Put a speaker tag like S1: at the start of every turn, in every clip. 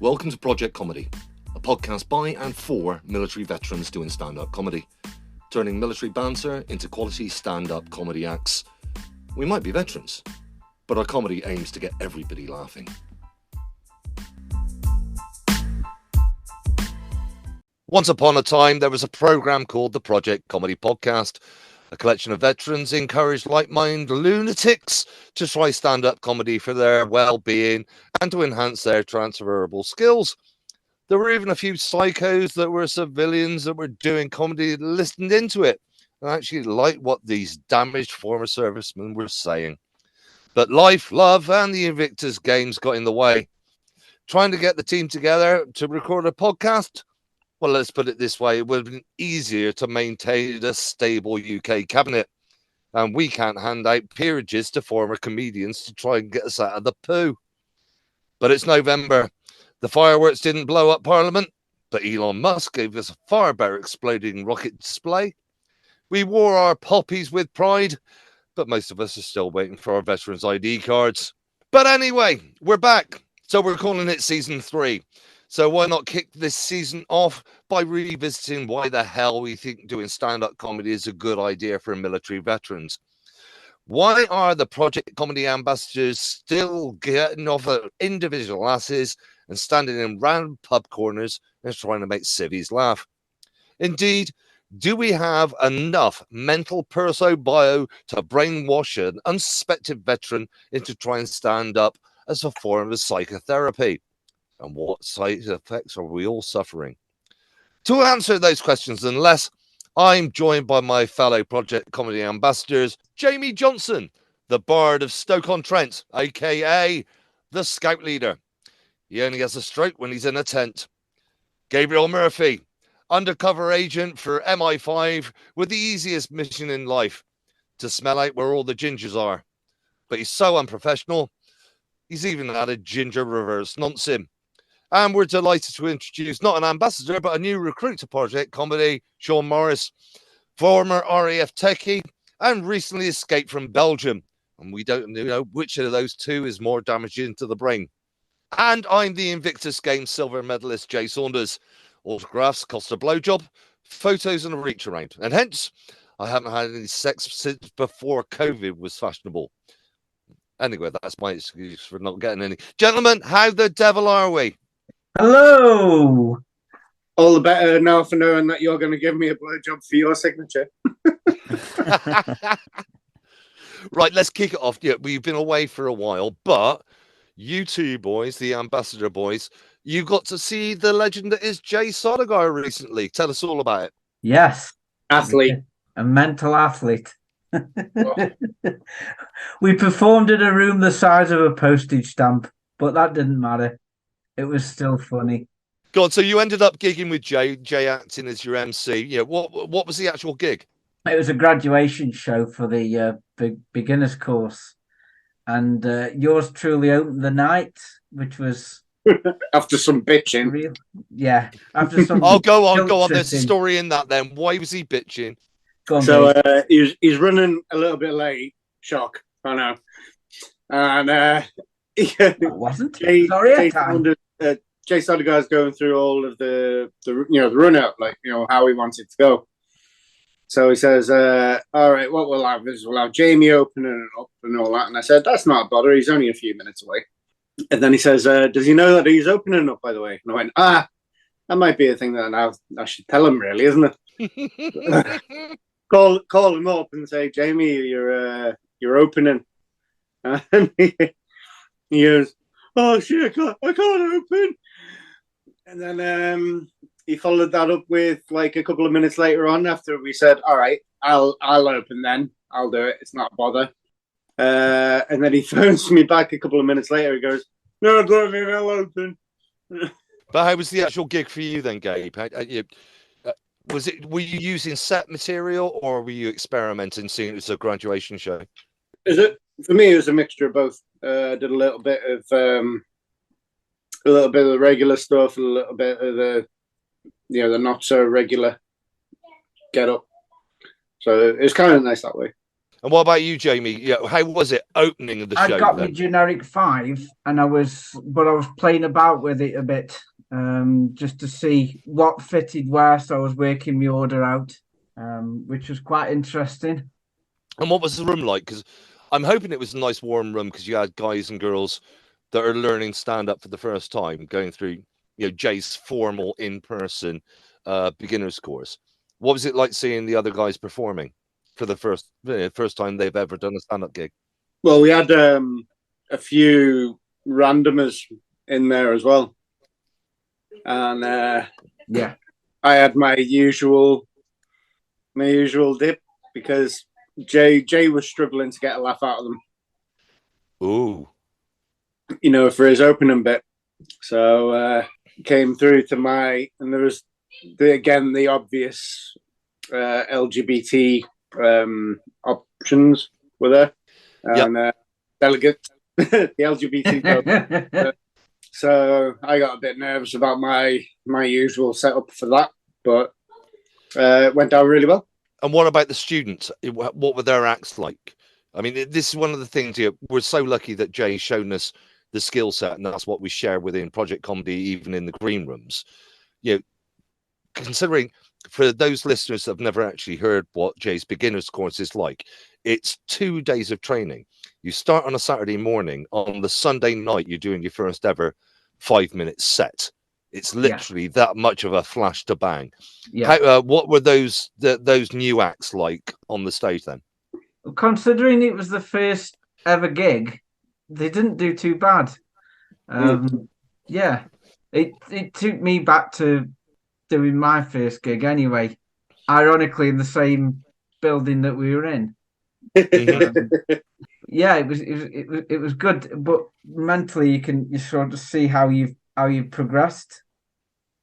S1: Welcome to Project Comedy, a podcast by and for military veterans doing stand-up comedy, turning military banter into quality stand-up comedy acts. We might be veterans, but our comedy aims to get everybody laughing. Once upon a time, there was a program called the Project Comedy Podcast. A collection of veterans encouraged like-minded lunatics to try stand-up comedy for their well-being and to enhance their transferable skills. There were even a few psychos that were civilians that were doing comedy that listened into it and actually liked what these damaged former servicemen were saying. But life, love, and the Invictus Games got in the way. Trying to get the team together to record a podcast? Well, let's put it this way. It would have been easier to maintain a stable UK cabinet. And we can't hand out peerages to former comedians to try and get us out of the poo. But it's November. The fireworks didn't blow up Parliament, but Elon Musk gave us a far better exploding rocket display. We wore our poppies with pride, but most of us are still waiting for our veterans' ID cards. But anyway, we're back. So we're calling it Season 3. So why not kick this season off by revisiting why the hell we think doing stand-up comedy is a good idea for military veterans? Why are the Project Comedy ambassadors still getting off their individual asses and standing in random pub corners and trying to make civvies laugh? Indeed, do we have enough mental perso bio to brainwash an unsuspected veteran into trying to stand up as a form of psychotherapy? And what side effects are we all suffering? To answer those questions and less, I'm joined by my fellow Project Comedy ambassadors, Jamie Johnson, the Bard of Stoke-on-Trent, aka the Scout Leader. He only has a stroke when he's in a tent. Gabriel Murphy, undercover agent for MI5 with the easiest mission in life, to smell out where all the gingers are. But he's so unprofessional, he's even had a ginger reverse nonce him. And we're delighted to introduce not an ambassador, but a new recruit to Project Comedy, Sean Morris, former RAF techie and recently escaped from Belgium. And we don't know which of those two is more damaging to the brain. And I'm the Invictus Games silver medalist, Jay Saunders. Autographs cost a blowjob, photos and a reach around. And hence, I haven't had any sex since before COVID was fashionable. Anyway, that's my excuse for not getting any. Gentlemen, how the devil are we?
S2: Hello.
S3: All the better now for knowing that you're going to give me a blowjob for your signature.
S1: Right, let's kick it off. Yeah, we've been away for a while, but you two boys, the ambassador boys, you got to see the legend that is Jay Sodagar recently. Tell us all about it.
S2: Yes.
S3: Athlete.
S2: A mental athlete. We performed in a room the size of a postage stamp, but that didn't matter. It was still funny.
S1: God, so you ended up gigging with Jay acting as your MC. Yeah, what was the actual gig?
S2: It was a graduation show for the beginners course, and yours truly opened the night, which was
S3: after some bitching.
S2: Real, yeah, after some.
S1: Oh, go on. There's a story in that. Then why was he bitching?
S3: So he's running a little bit late. Shock, I know. And
S2: it wasn't. Sorry,
S3: Jay Sodagar's going through all of the run out, like how he wants it to go. So he says, "All right, what we'll have is we'll have Jamie opening it up and all that." And I said, "That's not a bother. He's only a few minutes away." And then he says, "Does he know that he's opening up, by the way?" And I went, that might be a thing that I should tell him, really, isn't it? Call him up and say, "Jamie, you're opening." And he goes, "Oh shit, I can't open." And then he followed that up with like a couple of minutes later on after we said, "All right, I'll open then. I'll do it. It's not a bother." And then he phones me back a couple of minutes later. He goes, "No, don't think I'll open."
S1: But how was the actual gig for you then, Gabe? Were you using set material or were you experimenting, seeing it as a graduation show?
S3: For me, it was a mixture of both. Did a little bit of the regular stuff, and a little bit of the the not so regular get up. So it was kind of nice that way.
S1: And what about you, Jamie? Yeah, how was it opening of the
S2: I
S1: show?
S2: got my
S1: Then?
S2: generic 5, and I was playing about with it a bit, just to see what fitted where. So I was working my order out, which was quite interesting.
S1: And what was the room like? Because I'm hoping it was a nice warm room because you had guys and girls that are learning stand up for the first time, going through Jay's formal in person beginners course. What was it like seeing the other guys performing for the first time they've ever done a stand up gig?
S3: Well, we had a few randomers in there as well, and
S2: Yeah,
S3: I had my usual dip because Jay was struggling to get a laugh out of them.
S1: Ooh.
S3: For his opening bit. So came through to and there was the obvious LGBT options were there, and delegate the LGBT. So I got a bit nervous about my usual setup for that, but it went down really well.
S1: And what about the students? What were their acts like? I mean, this is one of the things here. We're so lucky that Jay's shown us the skill set, and that's what we share within Project Comedy, even in the green rooms. Considering for those listeners that have never actually heard what Jay's beginners course is like, it's 2 days of training. You start on a Saturday morning. On the Sunday night, you're doing your first ever 5-minute set. It's literally that much of a flash to bang.
S2: Yeah.
S1: What were those new acts like on the stage then?
S2: Considering it was the first ever gig, they didn't do too bad. Yeah, it took me back to doing my first gig anyway. Ironically, in the same building that we were in. Yeah, it was good, but mentally you sort of see how you've progressed.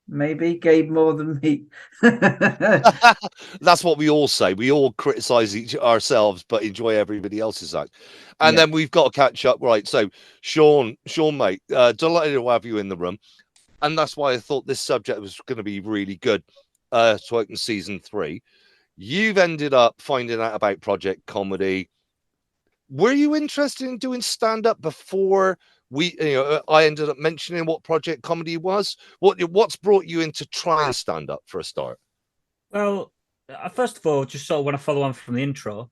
S2: Maybe gave more than me.
S1: That's what we all say. We all criticize ourselves, but enjoy everybody else's act. And then we've got to catch up, right? So, Sean, mate, delighted to have you in the room, and that's why I thought this subject was going to be really good. To open season 3, you've ended up finding out about Project Comedy. Were you interested in doing stand-up before I ended up mentioning what Project Comedy was? What's brought you into trying stand-up for a start?
S4: Well, first of all, just sort of want to follow on from the intro,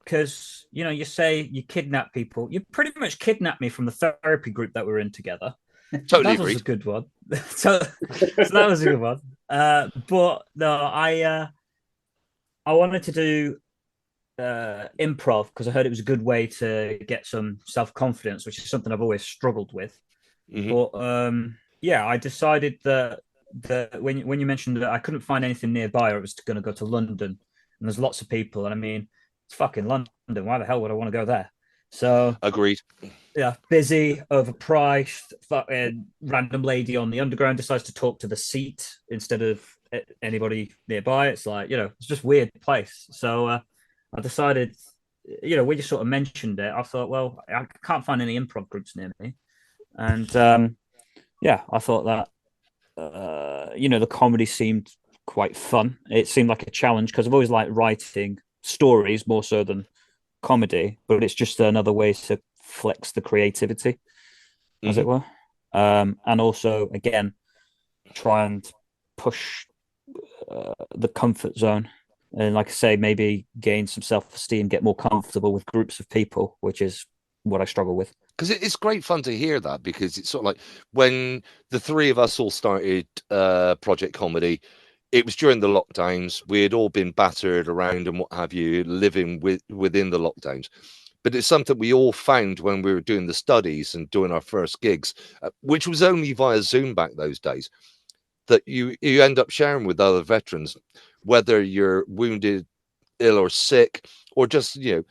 S4: because you say you kidnap people. You pretty much kidnapped me from the therapy group that we were in together.
S1: Totally
S4: that was
S1: agreed.
S4: a good one. so that was a good one. But no, I wanted to do improv because I heard it was a good way to get some self-confidence, which is something I've always struggled with. But I decided that when you mentioned that I couldn't find anything nearby, or I was going to go to London, and there's lots of people, and I mean, it's fucking London. Why the hell would I want to go there? So
S1: agreed.
S4: Yeah, busy, overpriced. Fucking random lady on the underground decides to talk to the seat instead of anybody nearby. It's like it's just weird place. So I decided, when you sort of mentioned it, I thought, well, I can't find any improv groups near me, and I thought that the comedy seemed quite fun. It seemed like a challenge because I've always liked writing stories more so than comedy, but it's just another way to flex the creativity, as it were, and also again try and push the comfort zone, and like I say, maybe gain some self-esteem, get more comfortable with groups of people, which is what I struggle with.
S1: Because it's great fun to hear that, because it's sort of like when the three of us all started Project Comedy, it was during the lockdowns. We had all been battered around and what have you, living within the lockdowns. But it's something we all found when we were doing the studies and doing our first gigs, which was only via Zoom back those days, that you end up sharing with other veterans, whether you're wounded, ill or sick, or just, a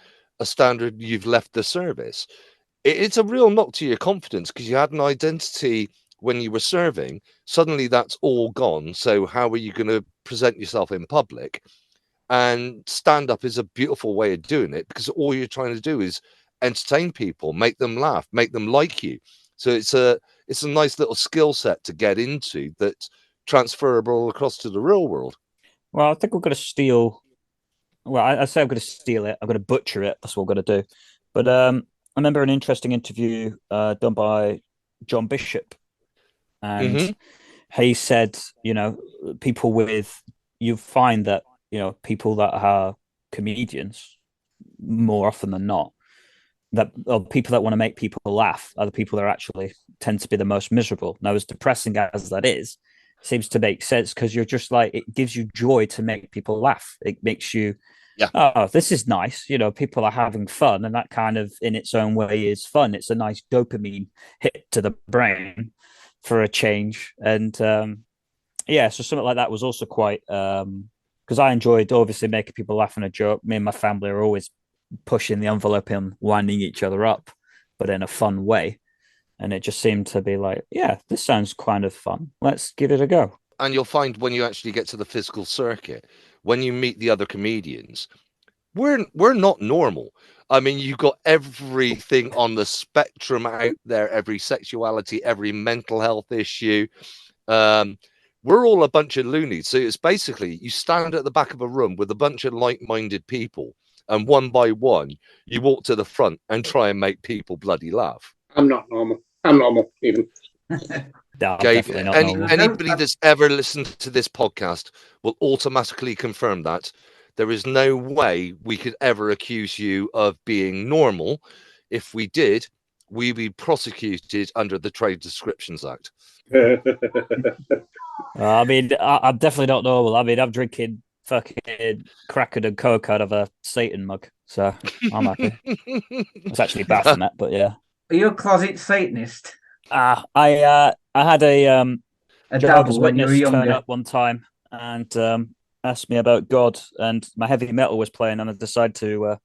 S1: standard you've left the service. It's a real knock to your confidence because you had an identity when you were serving. Suddenly that's all gone. So how are you going to present yourself in public? And stand up is a beautiful way of doing it, because all you're trying to do is entertain people, make them laugh, make them like you. So it's a nice little skill set to get into that's transferable across to the real world.
S4: Well, I think we're going to steal well, I say I'm going to steal it. I'm going to butcher it. That's what I'm going to do. But I remember an interesting interview done by John Bishop, and
S1: Hmm.
S4: he said, people with you find that people that are comedians more often than not that or people that want to make people laugh are the people that are actually tend to be the most miserable. Now, as depressing as that is, seems to make sense because you're just like it gives you joy to make people laugh. It makes you,
S1: Yeah.
S4: oh, this is nice. People are having fun, and that kind of in its own way is fun. It's a nice dopamine hit to the brain for a change, and yeah, so something like that was also quite because I enjoyed obviously making people laugh and a joke. Me and my family are always pushing the envelope and winding each other up, but in a fun way. And it just seemed to be like, yeah, this sounds kind of fun. Let's give it a go.
S1: And you'll find when you actually get to the physical circuit, when you meet the other comedians, we're not normal. I mean, you got everything on the spectrum out there, every sexuality, every mental health issue. Um, we're all a bunch of loonies. So it's basically you stand at the back of a room with a bunch of like-minded people, and one by one, you walk to the front and try and make people bloody laugh.
S3: I'm not normal. I'm normal, even.
S4: No, I'm
S1: Gabe,
S4: definitely not normal.
S1: anybody that's ever listened to this podcast will automatically confirm that there is no way we could ever accuse you of being normal. If we did, we'd be prosecuted under the Trade Descriptions Act.
S4: I mean, I'm definitely not normal. I mean, I'm drinking fucking Kraken and Coke out of a Satan mug, so I'm happy. It's actually Baphomet, but yeah.
S2: Are you a closet Satanist?
S4: I had a Jehovah's
S2: dabble when you were
S4: Witness turn
S2: younger.
S4: up one time and asked me about God, and my heavy metal was playing, and I decided to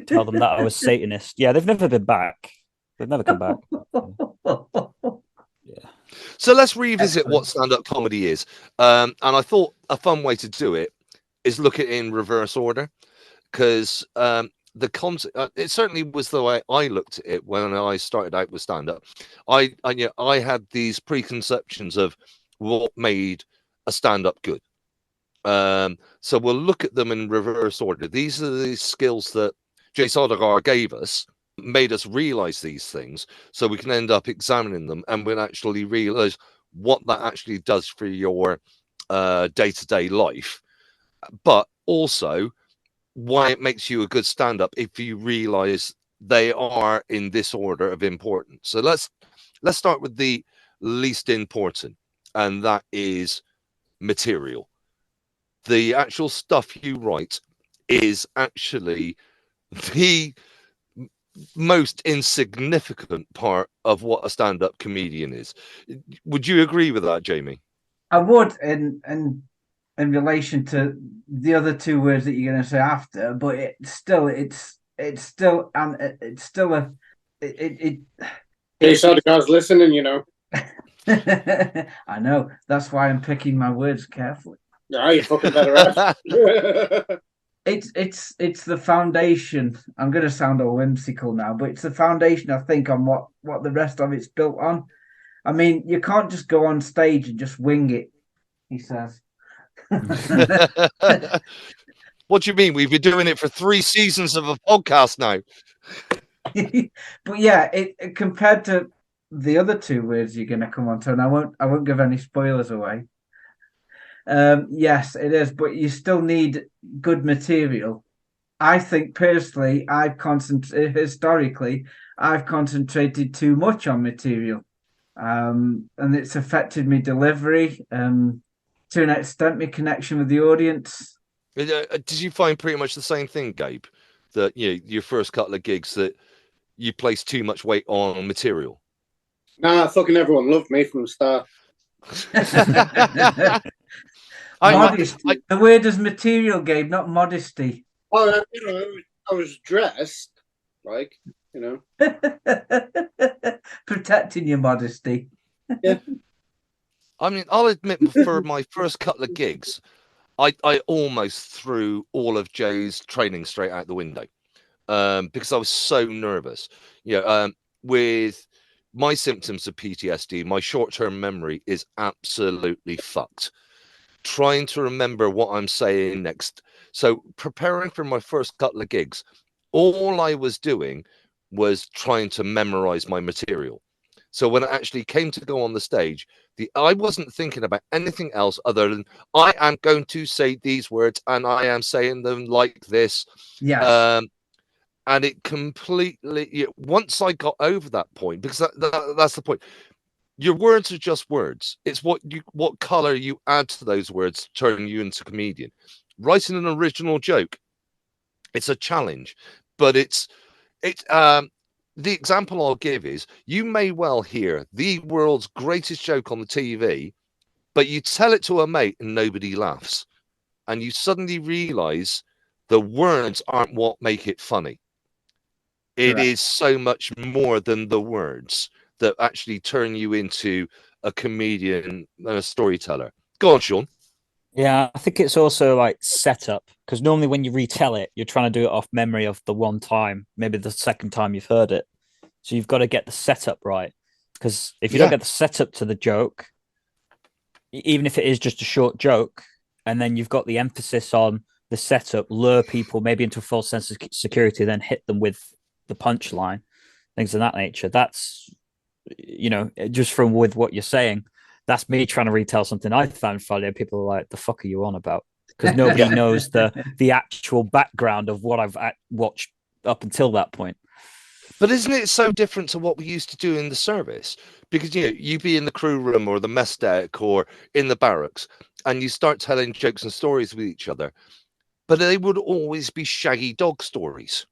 S4: tell them that I was Satanist. Yeah, they've never been back. They've never come back. Yeah.
S1: So let's revisit
S2: Excellent.
S1: what stand-up comedy is. And I thought a fun way to do it is look at it in reverse order, because the concept it certainly was the way I looked at it when I started out with stand-up. I had these preconceptions of what made a stand-up good. So we'll look at them in reverse order. These are the skills that Jay Sodagar gave us, made us realize these things, so we can end up examining them and we'll actually realize what that actually does for your day-to-day life, but also why it makes you a good stand-up if you realize they are in this order of importance. So let's start with the least important, and that is material. The actual stuff you write is actually the most insignificant part of what a stand-up comedian is. Would you agree with that, Jamie?
S2: I would, in relation to the other two words that you're going to say after, but it's still a
S3: Hey, so the guys listening,
S2: I know, that's why I'm picking my words carefully.
S3: Yeah, you fucking better have.
S2: It's the foundation. I'm going to sound all whimsical now, but it's the foundation, I think, on what the rest of it's built on. I mean, you can't just go on stage and just wing it, he says.
S1: What do you mean? We've been doing it for 3 seasons of a podcast now.
S2: But yeah, it compared to the other two words you're going to come on to, and I won't give any spoilers away. Yes, it is, but you still need good material. I think personally, historically, I've concentrated too much on material, and it's affected my delivery, to an extent, my connection with the audience.
S1: Did you find pretty much the same thing, Gabe? That your first couple of gigs that you placed too much weight on material?
S3: Nah, fucking everyone loved me from the start.
S2: Modesty. The word is material, Gabe, not modesty.
S3: Oh, I was dressed like,
S2: protecting your modesty.
S3: Yeah.
S1: I mean, I'll admit, for my first couple of gigs, I almost threw all of Jay's training straight out the window, because I was so nervous. With my symptoms of PTSD, my short-term memory is absolutely fucked. trying to remember what I'm saying next. So preparing for my first couple of gigs, all I was doing was trying to memorize my material. So when it actually came to go on the stage, I wasn't thinking about anything else other than I am going to say these words and I am saying them like this.
S2: Yes.
S1: And it completely, once I got over that point, because that's the point. Your words are just words. It's what color you add to those words turn you into a comedian. Writing an original joke, it's a challenge, but the example I'll give is you may well hear the world's greatest joke on the TV, but you tell it to a mate and nobody laughs. And you suddenly realize the words aren't what make it funny. It
S2: Correct.
S1: is so much more than the words that actually turn you into a comedian and a storyteller. Go on, Sean.
S4: Yeah, I think it's also like setup, because normally when you retell it, you're trying to do it off memory of the one time, maybe the second time you've heard it. So you've got to get the setup right. Because if you don't get the setup to the joke, even if it is just a short joke, and then you've got the emphasis on the setup, lure people maybe into a false sense of security, then hit them with the punchline, things of that nature. That's, just from with what you're saying, that's me trying to retell something I found funny, and people are like, "The fuck are you on about?" Because nobody knows the actual background of what I've watched up until that point.
S1: But isn't it so different to what we used to do in the service? Because you be in the crew room or the mess deck or in the barracks, and you start telling jokes and stories with each other, but they would always be shaggy dog stories.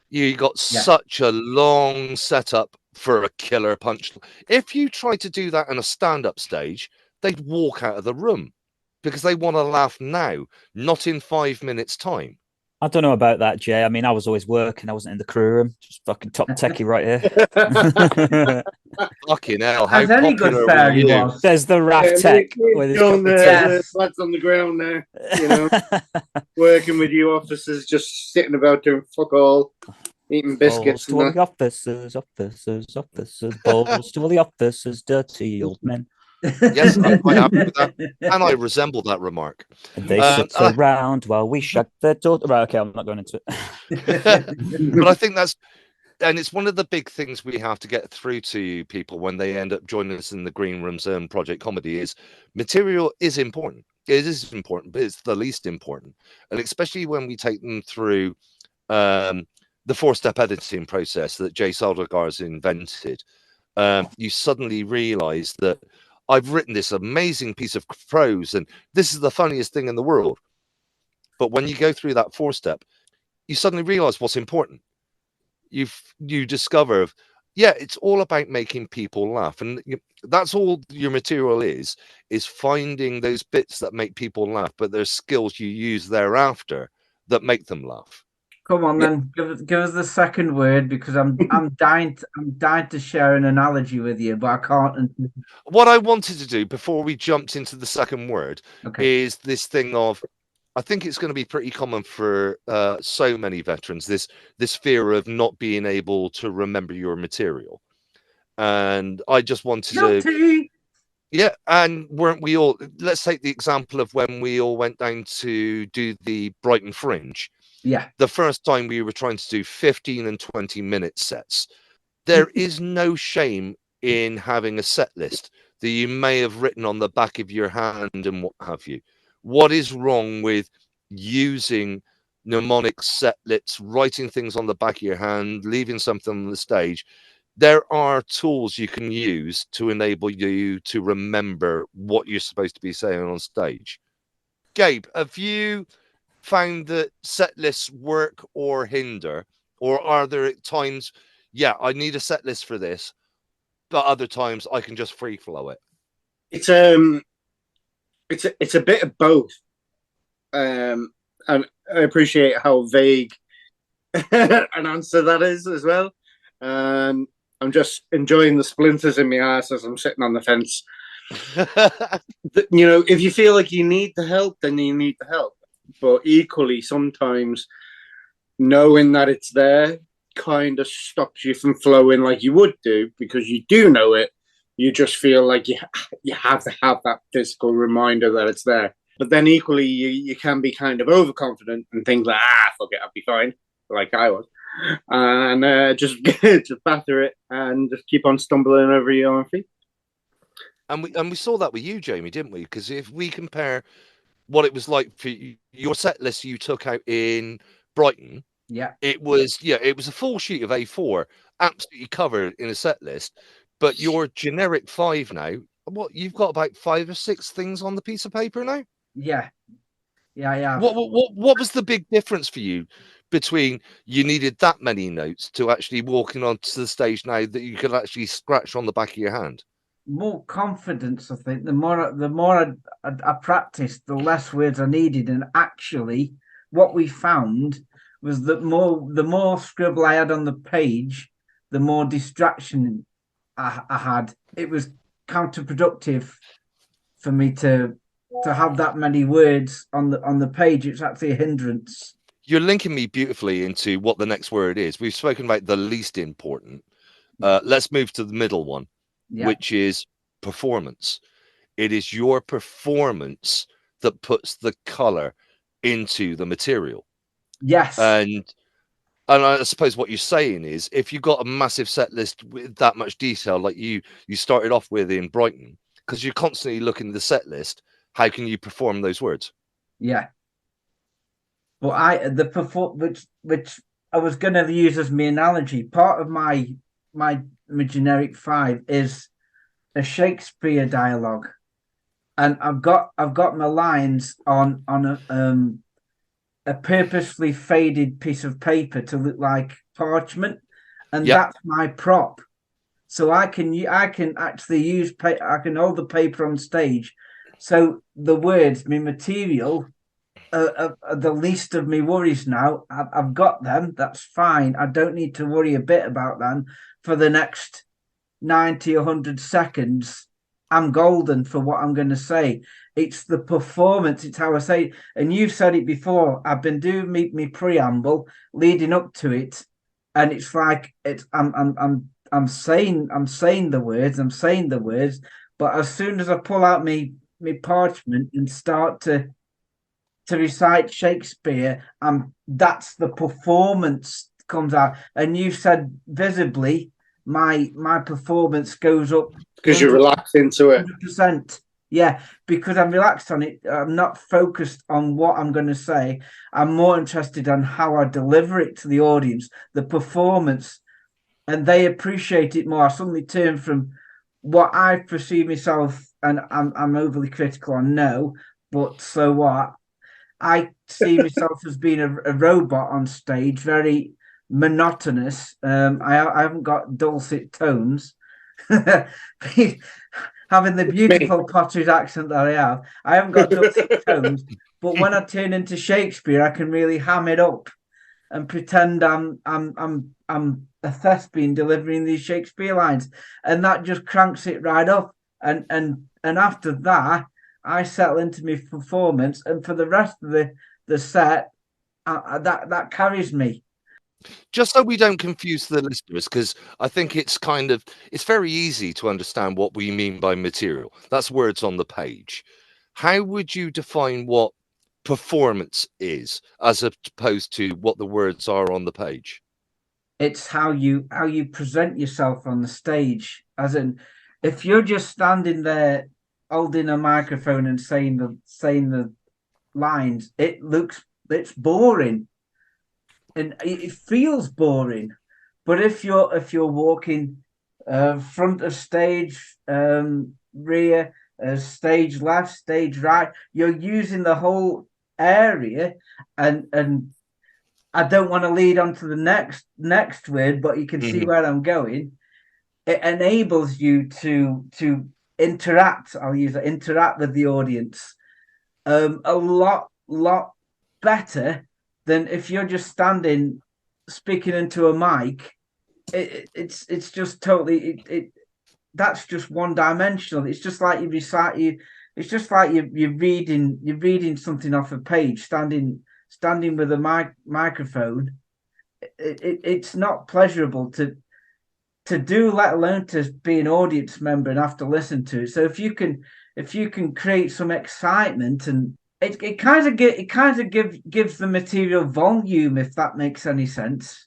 S1: You got such a long setup for a killer punch. If you try to do that in a stand-up stage, they'd walk out of the room because they want to laugh now, not in 5 minutes' time.
S4: I don't know about that, Jay. I mean, I was always working. I wasn't in the crew room. Just fucking top techie right here.
S1: Fucking hell, how
S2: As any good
S1: popular
S2: fairy
S1: were you?
S2: was.
S4: There's the RAF tech. With his
S3: John,
S2: Yes.
S3: the lads on the ground there, working with you officers, just sitting about doing fuck all, eating biscuits.
S4: Balls to all the officers, balls to all the officers, dirty old men.
S1: Yes, I'm quite happy with that. And I resemble that remark.
S4: And they sit around while we shut their door. Right, okay, I'm not going into it.
S1: But I think and it's one of the big things we have to get through to people when they end up joining us in the green rooms and Project Comedy is material is important. It is important, but it's the least important. And especially when we take them through the 4-step editing process that Jay Saldergar's invented, you suddenly realize that I've written this amazing piece of prose and this is the funniest thing in the world. But when you go through that 4-step, you suddenly realize what's important. You discover, it's all about making people laugh. And that's all your material is finding those bits that make people laugh, but there's skills you use thereafter that make them laugh.
S2: Come on, then give us the second word, because I'm dying to share an analogy with you, but I can't.
S1: What I wanted to do before we jumped into the second word is this thing of, I think it's going to be pretty common for so many veterans, this fear of not being able to remember your material. And I just wanted to. Yeah, and weren't we all? Let's take the example of when we all went down to do the Brighton Fringe.
S2: Yeah.
S1: The first time we were trying to do 15 and 20-minute sets. There is no shame in having a set list that you may have written on the back of your hand and what have you. What is wrong with using mnemonic set lists, writing things on the back of your hand, leaving something on the stage? There are tools you can use to enable you to remember what you're supposed to be saying on stage. Gabe, have you found that set lists work or hinder, or are there times, I need a set list for this, but other times I can just free flow it?
S3: It's a bit of both, and I appreciate how vague an answer that is as well. I'm just enjoying the splinters in my ass as I'm sitting on the fence. If you feel like you need the help, then you need the help. But equally, sometimes knowing that it's there kind of stops you from flowing like you would do, because you do know it, you just feel like you have to have that physical reminder that it's there. But then equally, you can be kind of overconfident and think like, fuck it, I'll be fine, like I was, and just just batter it and just keep on stumbling over your own feet.
S1: And we saw that with you, Jamie, didn't we? Because if we compare what it was like for your set list you took out in Brighton,
S2: Yeah,
S1: it was a full sheet of A4, absolutely covered in a set list. But your generic 5 now, what you've got about 5 or 6 things on the piece of paper now.
S2: yeah.
S1: What was the big difference for you between you needed that many notes to actually walking onto the stage now that you could actually scratch on the back of your hand?
S2: More confidence, I think. The more I practiced, the less words I needed. And actually, what we found was that the more scribble I had on the page, the more distraction I had. It was counterproductive for me to have that many words on the page. It's actually a hindrance.
S1: You're linking me beautifully into what the next word is. We've spoken about the least important. Let's move to the middle one, which is performance. It is your performance that puts the color into the material.
S2: Yes.
S1: And I suppose what you're saying is if you've got a massive set list with that much detail, like you started off with in Brighton, because you're constantly looking at the set list, how can you perform those words?
S2: Yeah. But which I was going to use as my analogy. Part of my generic 5 is a Shakespeare dialogue, and I've got my lines on a purposely faded piece of paper to look like parchment, and that's my prop. So I can actually use I can hold the paper on stage, so the words, my material, are the least of me worries now. I've got them. That's fine. I don't need to worry a bit about them for the next 90 or 100 seconds. I'm golden for what I'm going to say. It's the performance. It's how I say it. And you've said it before. I've been doing me preamble leading up to it, and it's like I'm saying the words. But as soon as I pull out me parchment and start to recite Shakespeare, that's the performance comes out. And you said visibly my performance goes up
S3: because you're relaxed into it.
S2: 100%. Yeah, because I'm relaxed on it. I'm not focused on what I'm going to say. I'm more interested on how I deliver it to the audience, the performance, and they appreciate it more. I suddenly turn from what I perceive myself, and I'm overly critical, I know, but so what? I see myself as being a robot on stage, very monotonous. I haven't got dulcet tones. Having the beautiful potted accent that I haven't got dulcet tones. But when I turn into Shakespeare, I can really ham it up and pretend I'm a thespian delivering these Shakespeare lines, and that just cranks it right up. And after that, I settle into my performance, and for the rest of the set, that carries me.
S1: Just so we don't confuse the listeners, because I think it's very easy to understand what we mean by material. That's words on the page. How would you define what performance is, as opposed to what the words are on the page?
S2: It's how you present yourself on the stage. As in, if you're just standing there holding a microphone and saying the lines, it's boring, and it feels boring. But if you're walking front of stage, rear, stage left, stage right, you're using the whole area, and I don't want to lead on to the next word, but you can see where I'm going. It enables you to interact. I'll use that, interact with the audience a lot better than if you're just standing speaking into a mic. It's just totally that's just one dimensional. It's just like it's just like you're reading something off a page, standing with a microphone. It's not pleasurable to to do, let alone to be an audience member and have to listen to it. So if you can create some excitement, and it kind of gives the material volume, if that makes any sense.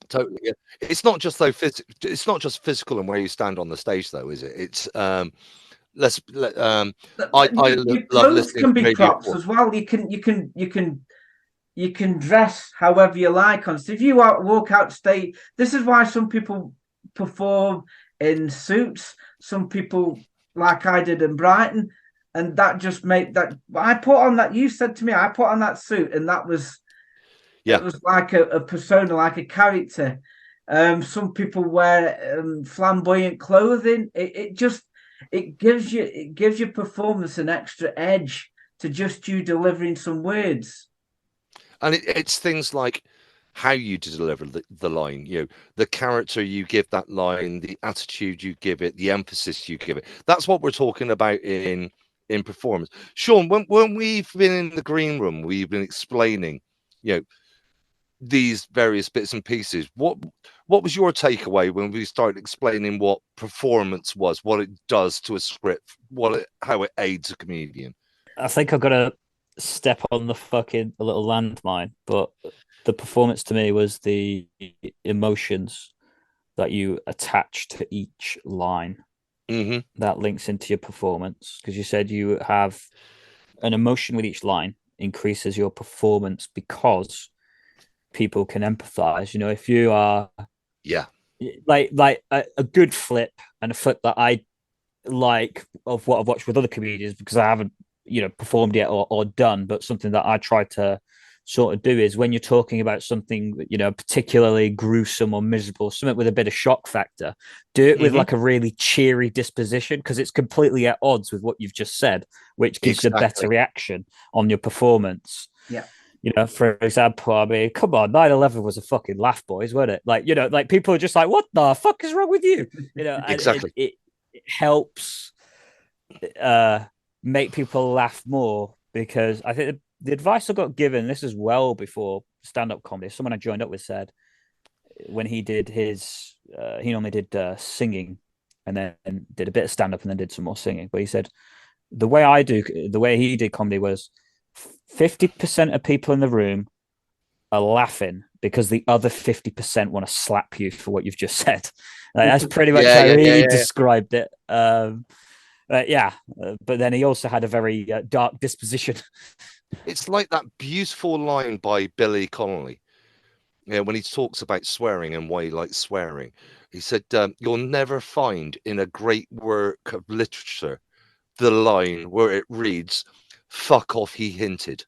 S1: Totally. Yeah. It's not just though it's not just physical and where you stand on the stage though, is it? It's I
S2: Your
S1: love
S2: clothes
S1: listening
S2: can
S1: to
S2: be
S1: radio.
S2: props as well. You can dress however you like on stage. If you walk out stage, this is why some people perform in suits. Some people, like I did in Brighton, and that just made that. I put on that. You said to me, I put on that suit, and that was.
S1: Yeah.
S2: It was like a persona, like a character. Some people wear flamboyant clothing. It gives your performance an extra edge to just you delivering some words.
S1: And it's things like how you deliver the line, the character you give that line, the attitude you give it, the emphasis you give it. That's what we're talking about in performance. Sean, when we've been in the green room, we've been explaining, these various bits and pieces. What was your takeaway when we started explaining what performance was, what it does to a script, how it aids a comedian?
S4: I think I've got to step on the fucking little landmine, but the performance to me was the emotions that you attach to each line that links into your performance. Because you said you have an emotion with each line increases your performance because people can empathize. If you are like a good flip, and a flip that I like of what I've watched with other comedians, because I haven't performed yet or done, but something that I try to sort of do is when you're talking about something particularly gruesome or miserable, something with a bit of shock factor, do it with like a really cheery disposition, because it's completely at odds with what you've just said, which gives a better reaction on your performance.
S2: Yeah.
S4: For example, I mean, come on, 9/11 was a fucking laugh, boys, wasn't it? Like, like people are just like, what the fuck is wrong with you? And
S1: Exactly.
S4: it helps make people laugh more, because I think the advice I got given, this is well before stand-up comedy, someone I joined up with said when he did his, he normally did singing and then did a bit of stand-up and then did some more singing. But he said, the way he did comedy was 50% of people in the room are laughing because the other 50% want to slap you for what you've just said. That's pretty much how he described it. But then he also had a very dark disposition.
S1: It's like that beautiful line by Billy Connolly, when he talks about swearing and why he likes swearing. He said, you'll never find in a great work of literature the line where it reads, "Fuck off, he hinted."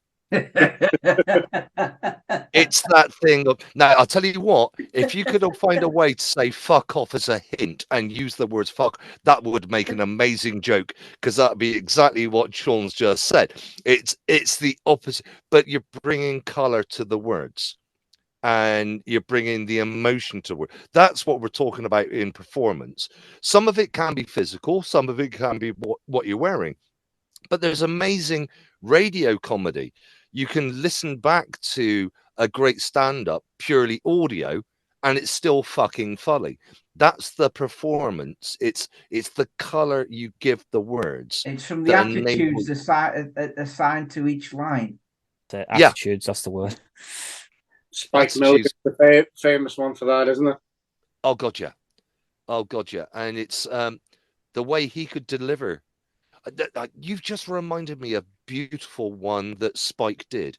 S1: It's that thing of, now I'll tell you what, if you could find a way to say fuck off as a hint and use the words fuck, that would make an amazing joke, because that'd be exactly what Sean's just said. It's the opposite, but you're bringing color to the words and you're bringing the emotion to work. That's what we're talking about in performance. Some of it can be physical, some of it can be what you're wearing, but there's amazing radio comedy. You can listen back to a great stand-up purely audio and it's still fucking funny. That's the performance. It's the color you give the words.
S2: It's from the attitudes assigned to each line.
S4: The attitudes, that's the word.
S3: Spike Million's the famous one for that, isn't it?
S1: Oh god, yeah. And it's the way he could deliver. You've just reminded me of a beautiful one that Spike did.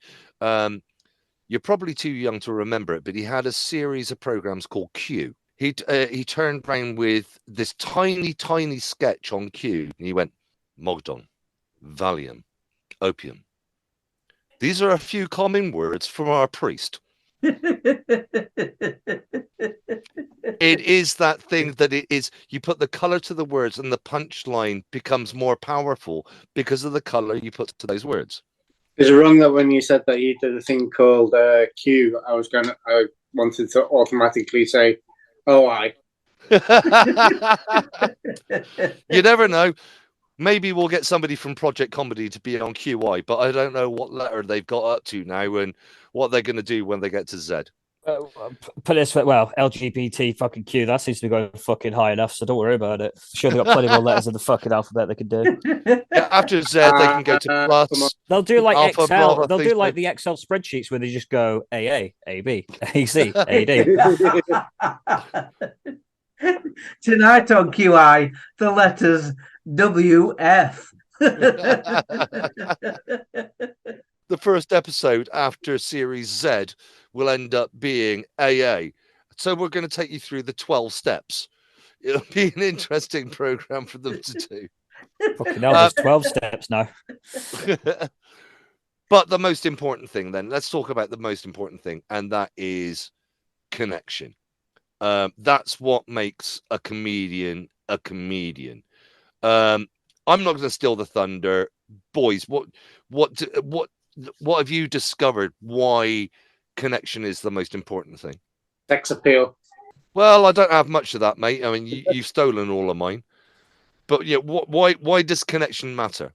S1: You're probably too young to remember it, but he had a series of programs called Q. He turned around with this tiny sketch on Q, and he went, Mogdon, Valium, opium. These are a few common words from our priest. It is that thing that it is, you put the color to the words and the punchline becomes more powerful because of the color you put to those words.
S3: Is it wrong that when you said that you did a thing called Q, I wanted to automatically say, oh, I.
S1: You never know. Maybe we'll get somebody from Project Comedy to be on QI, but I don't know what letter they've got up to now and what they're going to do when they get to Z.
S4: Put it this way, well, LGBT fucking Q, that seems to be going fucking high enough, so don't worry about it. Sure, they've got plenty more letters in the fucking alphabet they could do.
S1: Yeah, after Z, they can go to
S3: Come
S1: plus.
S3: on.
S4: They'll do like
S1: Alpha,
S4: Excel.
S1: Bravo,
S4: They'll do like
S1: Facebook.
S4: the Excel spreadsheets where they just go AA, AB, AC, AD.
S2: Tonight on QI, the letters WF.
S1: The first episode after Series Z will end up being AA. So we're going to take you through the 12 steps. It'll be an interesting program for them to do.
S4: Fucking hell, there's 12 steps now.
S1: But the most important thing, then, let's talk about the most important thing, and that is connection. That's what makes a comedian a comedian. I'm not going to steal the thunder, boys. What have you discovered? Why connection is the most important thing?
S3: Sex appeal.
S1: Well, I don't have much of that, mate. I mean, you've stolen all of mine. But yeah, why does connection matter?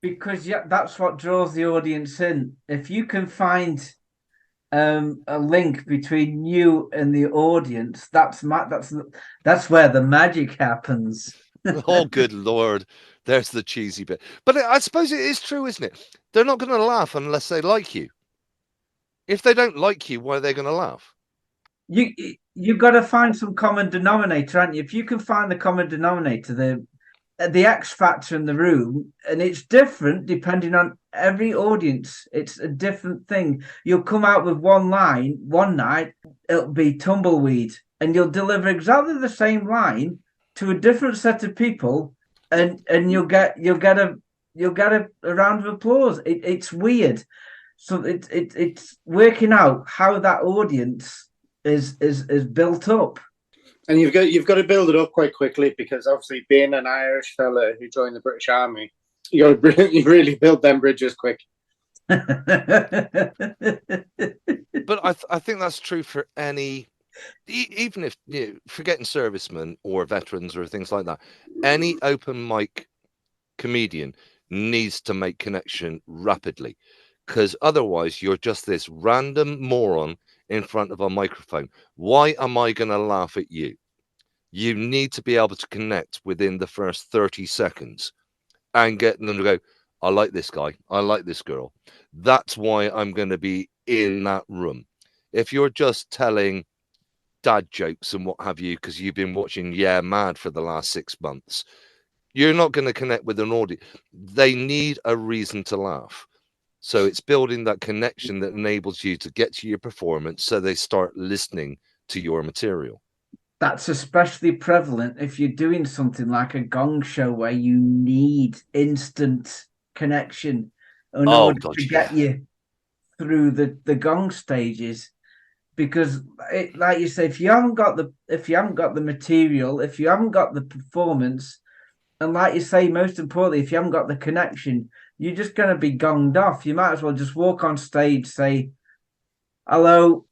S2: Because that's what draws the audience in. If you can find a link between you and the audience, that's where the magic happens.
S1: Oh, good Lord. There's the cheesy bit. But I suppose it is true, isn't it? They're not going to laugh unless they like you. If they don't like you, why are they going to laugh?
S2: You've got to find some common denominator, aren't you? If you can find the common denominator, the X factor in the room, and it's different depending on every audience. It's a different thing. You'll come out with one line one night, it'll be tumbleweed, and you'll deliver exactly the same line to a different set of people, and you'll get a round of applause. It's weird. So it's working out how that audience is built up.
S3: And you've got to build it up quite quickly, because obviously being an Irish fella who joined the British Army, you really build them bridges quick.
S1: But I think that's true for any, even if forgetting servicemen or veterans or things like that, any open mic comedian needs to make connection rapidly, because otherwise you're just this random moron in front of a microphone. Why am I going to laugh at you? You need to be able to connect within the first 30 seconds and get them to go, I like this guy. I like this girl. That's why I'm going to be in that room. If you're just telling dad jokes and what have you, because you've been watching Yeah Mad for the last 6 months, you're not going to connect with an audience. They need a reason to laugh. So it's building that connection that enables you to get to your performance so they start listening to your material.
S2: That's especially prevalent if you're doing something like a gong show where you need instant connection in order to get you through the gong stages. Because like you say, if you haven't got the material, if you haven't got the performance, and like you say, most importantly, if you haven't got the connection, you're just going to be gonged off. You might as well just walk on stage, say hello,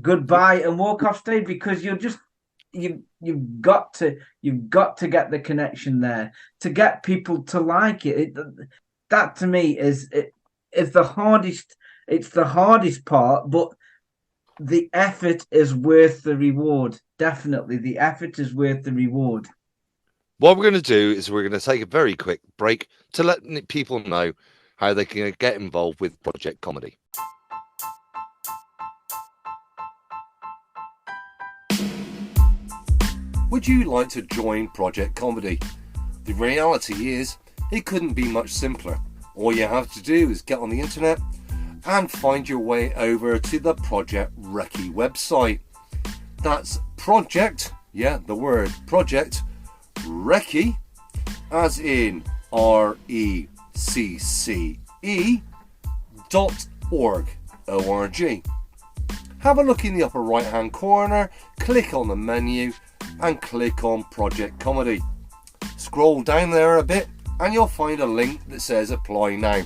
S2: goodbye, and walk off stage, because you've got to get the connection there to get people to like it. That to me is the hardest. It's the hardest part, but the effort is worth the reward. Definitely, the effort is worth the reward.
S1: What we're going to do is we're going to take a very quick break to let people know how they can get involved with Project Comedy. Would you like to join Project Comedy? The reality is, it couldn't be much simpler. All you have to do is get on the internet and find your way over to the Project Recce website. That's Project, the word Project, Recce, as in RECCE.org. O-R-G. Have a look in the upper right hand corner, click on the menu and click on Project Comedy. Scroll down there a bit and you'll find a link that says apply now.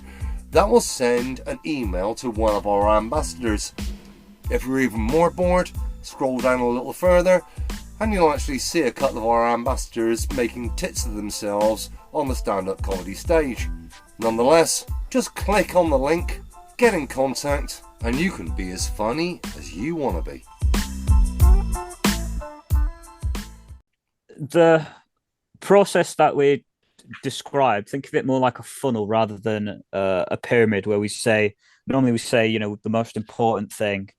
S1: That will send an email to one of our ambassadors. If you're even more bored, scroll down a little further and you'll actually see a couple of our ambassadors making tits of themselves on the stand-up comedy stage. Nonetheless, just click on the link, get in contact and you can be as funny as you want to be.
S4: The process that we described, think of it more like a funnel rather than a pyramid, where normally we say, the most important thing.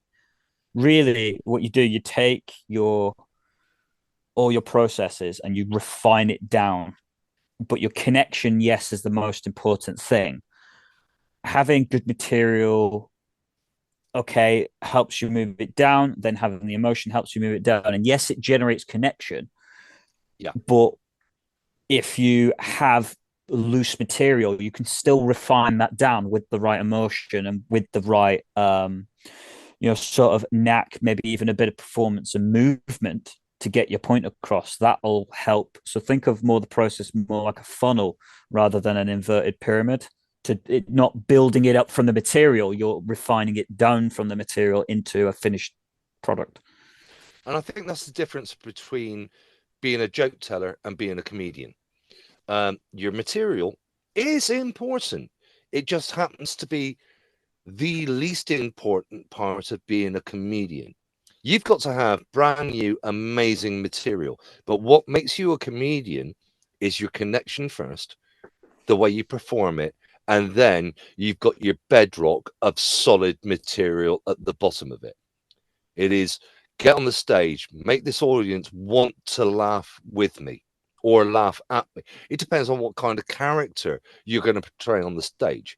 S4: Really, what you do, you take all your processes and you refine it down. But your connection, yes, is the most important thing. Having good material, okay, helps you move it down. Then having the emotion helps you move it down. And yes, it generates connection.
S1: Yeah.
S4: But if you have loose material, you can still refine that down with the right emotion and with the right, sort of knack, maybe even a bit of performance and movement to get your point across. That'll help. So think of the process more like a funnel rather than an inverted pyramid. Not building it up from the material, you're refining it down from the material into a finished product.
S1: And I think that's the difference between being a joke teller and being a comedian. Your material is important. It just happens to be the least important part of being a comedian. You've got to have brand new, amazing material. But what makes you a comedian is your connection first, the way you perform it, and then you've got your bedrock of solid material at the bottom of it. It is get on the stage, make this audience want to laugh with me or laugh at me. It depends on what kind of character you're going to portray on the stage.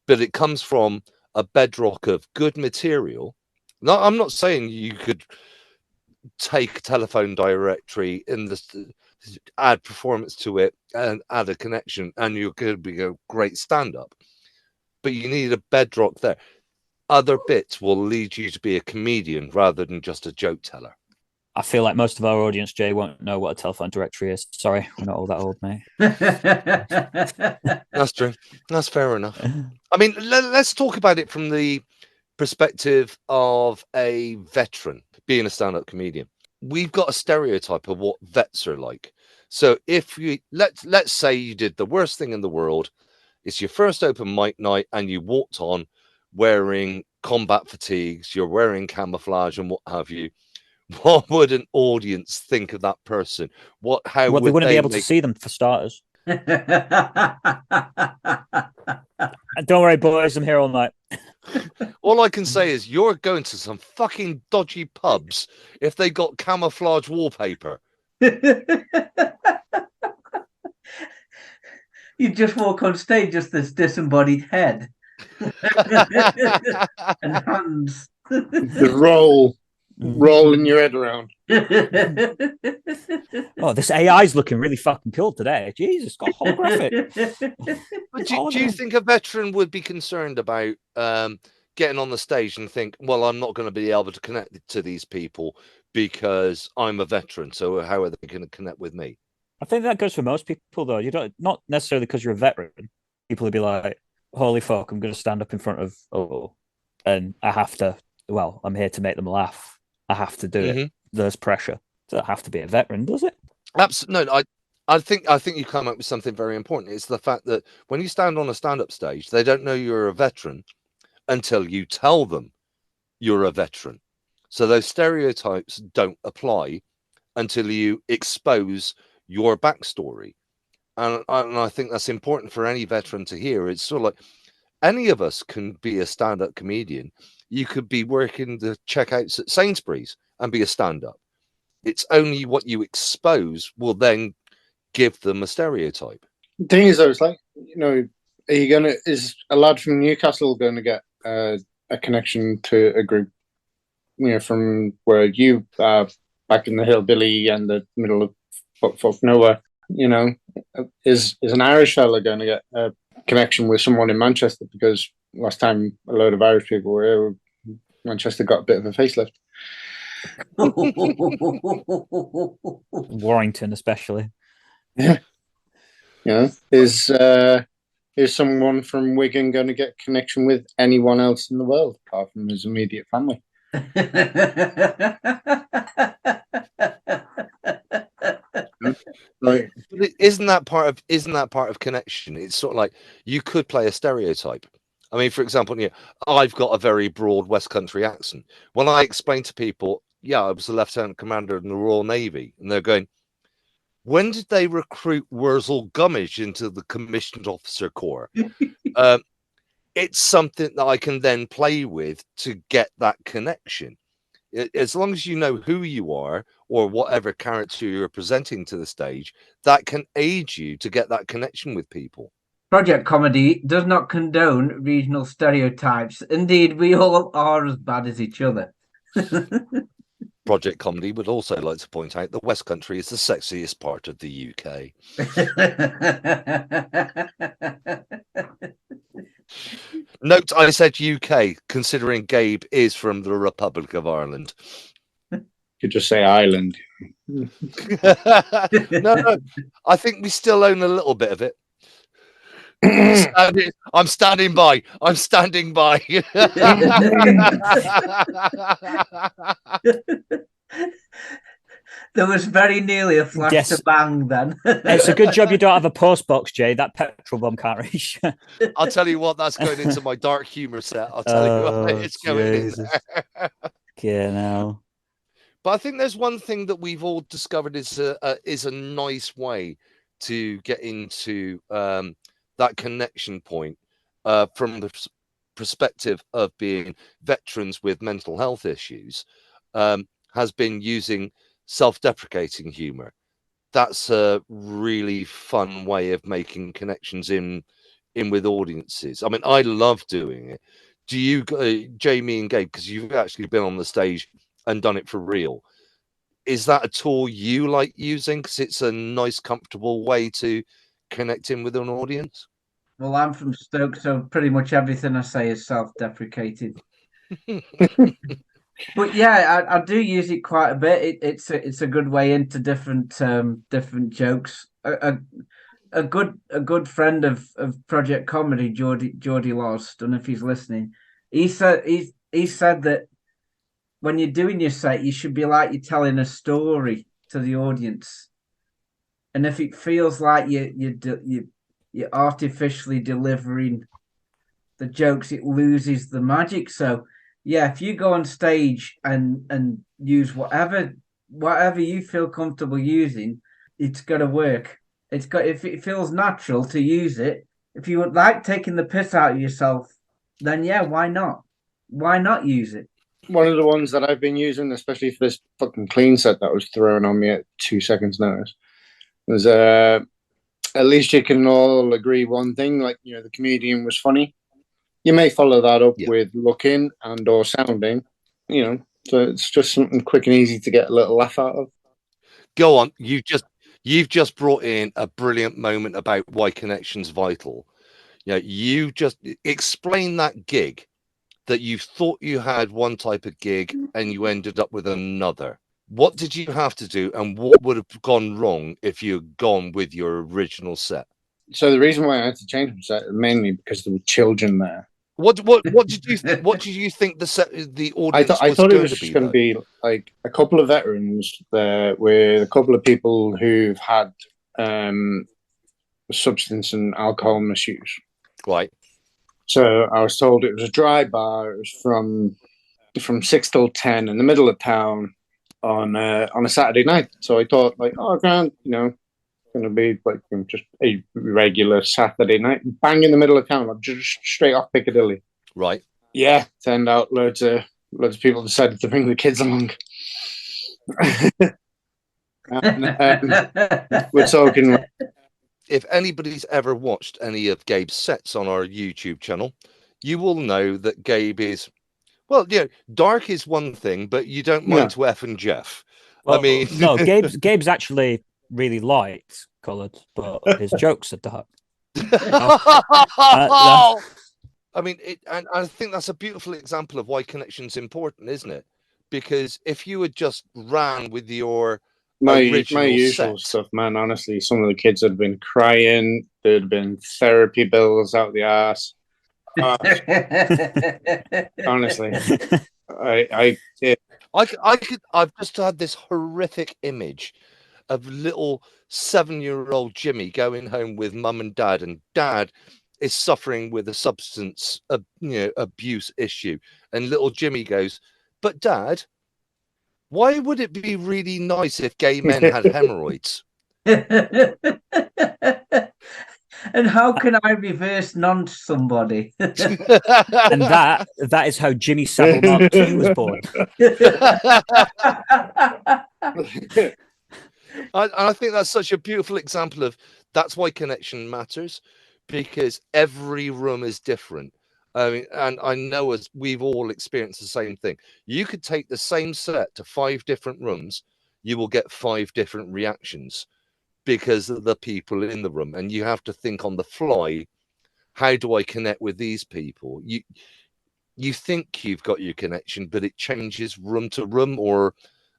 S1: But it comes from a bedrock of good material. No, I'm not saying you could take a telephone directory in the add performance to it and add a connection, and you're going to be a great stand-up. But you need a bedrock there. Other bits will lead you to be a comedian rather than just a joke teller.
S4: I feel like most of our audience, Jay, won't know what a telephone directory is. Sorry, we're not all that old, mate.
S1: That's true. That's fair enough. I mean, let's talk about it from the perspective of a veteran being a stand-up comedian. We've got a stereotype of what vets are like. So if you let's say you did the worst thing in the world, it's your first open mic night, and you walked on wearing combat fatigues, you're wearing camouflage and what have you. What would an audience think of that person? Well, they
S4: wouldn't be able to see them, for starters. And don't worry, boys, I'm here all night.
S1: All I can say is you're going to some fucking dodgy pubs if they got camouflage wallpaper.
S2: You just walk on stage, just this disembodied head and hands.
S3: Just rolling your head around.
S4: Oh, this AI's looking really fucking cool today. Jesus, got holographic.
S1: But do you think a veteran would be concerned about getting on the stage and think, well, I'm not going to be able to connect to these people because I'm a veteran, so how are they going to connect with me?
S4: I think that goes for most people, though. You don't, not necessarily because you're a veteran. People would be like, holy fuck, I'm going to stand up in front of, and I have to, well, I'm here to make them laugh. I have to do it. There's pressure. Does it have to be a veteran, does it?
S1: Absolutely. No, I think you come up with something very important. It's the fact that when you stand on a stand-up stage, they don't know you're a veteran until you tell them you're a veteran. So those stereotypes don't apply until you expose your backstory. And I think that's important for any veteran to hear. It's sort of like any of us can be a stand-up comedian. You could be working the checkouts at Sainsbury's and be a stand-up. It's only what you expose will then give them a stereotype.
S3: The thing is, though, it's like, is a lad from Newcastle going to get a connection to a group, from where you are back in the hillbilly and the middle of fuck nowhere? Is an Irish fella going to get a connection with someone in Manchester? Because last time a load of Irish people were here, Manchester got a bit of a facelift.
S4: Warrington, especially.
S3: Yeah. Is someone from Wigan going to get connection with anyone else in the world apart from his immediate family?
S1: Like, isn't that part of connection? It's sort of like you could play a stereotype. I mean, for example, I've got a very broad West Country accent. When I explain to people, yeah, I was the Lieutenant Commander in the Royal Navy, and they're going, when did they recruit Wurzel Gummidge into the Commissioned Officer Corps? It's something that I can then play with to get that connection. As long as you know who you are or whatever character you're presenting to the stage, that can aid you to get that connection with people.
S2: Project Comedy does not condone regional stereotypes. Indeed, we all are as bad as each other.
S1: Project Comedy would also like to point out that West Country is the sexiest part of the UK. Note I said UK, considering Gabe is from the Republic of Ireland.
S3: You could just say Ireland.
S1: No, I think we still own a little bit of it. I'm standing by. I'm standing by.
S2: There was very nearly a flash to bang then.
S4: It's a good job you don't have a post box, Jay. That petrol bomb can't reach.
S1: I'll tell you what, that's going into my dark humor set. I'll tell you what, it's going in there.
S4: Yeah, no.
S1: But I think there's one thing that we've all discovered is a nice way to get into that connection point from the perspective of being veterans with mental health issues, has been using self-deprecating humor. That's a really fun way of making connections in with audiences. I mean, I love doing it. Do you, Jamie and Gabe, because you've actually been on the stage and done it for real, is that a tool you like using because it's a nice, comfortable way to connect in with an audience?
S2: Well, I'm from Stoke, so pretty much everything I say is self-deprecating. But yeah, I do use it quite a bit. It's a good way into different jokes. A good friend of Project Comedy, Geordie Laws, don't know if he's listening. He said that when you're doing your set, you should be like you're telling a story to the audience, and if it feels like you're artificially delivering the jokes, it loses the magic. So yeah, if you go on stage and use whatever you feel comfortable using, it's got to work. If it feels natural to use it. If you would like taking the piss out of yourself, then yeah, why not? Why not use it?
S3: One of the ones that I've been using, especially for this fucking clean set that was thrown on me at 2 seconds notice, was at least you can all agree one thing, like, the comedian was funny. You may follow that up with looking and or sounding, so it's just something quick and easy to get a little laugh out of.
S1: Go on. You've just brought in a brilliant moment about why connection's vital. You just explain that gig that you thought you had one type of gig and you ended up with another. What did you have to do, and what would have gone wrong if you had gone with your original set?
S3: So the reason why I had to change my set mainly because there were children there.
S1: What did you think? What did you think the audience
S3: I thought it was
S1: to
S3: just
S1: be?
S3: Going to be like a couple of veterans there with a couple of people who've had substance and alcohol misuse.
S1: Right.
S3: So I was told it was a dry bar. It was from 6 till 10 in the middle of town on a Saturday night. So I thought, like, oh, grand, going to be like just a regular Saturday night, bang in the middle of town, like just straight off Piccadilly.
S1: Right.
S3: Yeah, turned out loads of people decided to bring the kids along. And, we're talking.
S1: If anybody's ever watched any of Gabe's sets on our YouTube channel, you will know that Gabe is, well, dark is one thing, but you don't mind to F and Jeff.
S4: Well,
S1: I mean,
S4: no, Gabe's actually really light coloured, but his jokes are dark.
S1: I mean, and I think that's a beautiful example of why connection's important, isn't it? Because if you had just ran with your
S3: my usual
S1: set,
S3: stuff, man, honestly, some of the kids had been crying. There'd been therapy bills out the ass. Honestly,
S1: I've just had this horrific image of little 7-year-old Jimmy going home with mum and dad is suffering with a substance abuse issue, and little Jimmy goes, "But Dad, why would it be really nice if gay men had hemorrhoids?"
S2: And how can I reverse nonce somebody?
S4: And that is how Jimmy Savile Mark II was born.
S1: I think that's such a beautiful example of that's why connection matters, because every room is different. I mean, and I know as we've all experienced the same thing. You could take the same set to 5 different rooms, you will get 5 different reactions because of the people in the room, and you have to think on the fly, how do I connect with these people? You think you've got your connection, but it changes room to room, or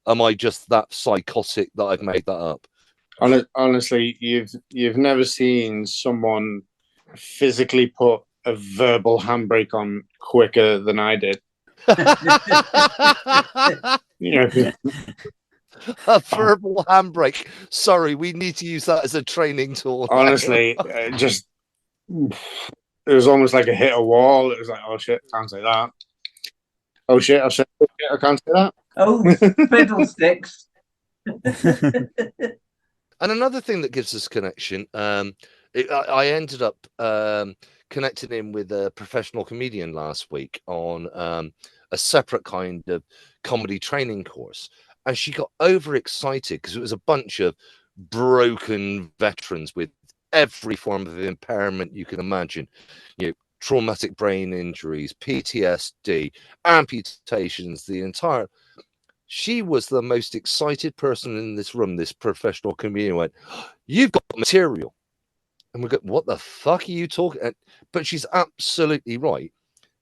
S1: am I just that psychotic that I've made that up?
S3: Honestly, you've never seen someone physically put a verbal handbrake on quicker than I did.
S1: A verbal handbrake. Sorry, we need to use that as a training tool.
S3: Honestly, just it was almost like a hit a wall. It was like, oh shit, can't say that. Oh shit, I said I can't say that.
S2: Oh, fiddlesticks.
S1: And another thing that gives us connection, I ended up connecting in with a professional comedian last week on a separate kind of comedy training course. And she got overexcited because it was a bunch of broken veterans with every form of impairment you can imagine. Traumatic brain injuries, PTSD, amputations, the entire... She was the most excited person in this room. This professional comedian went, "You've got material." And we go, "What the fuck are you talking?" But she's absolutely right,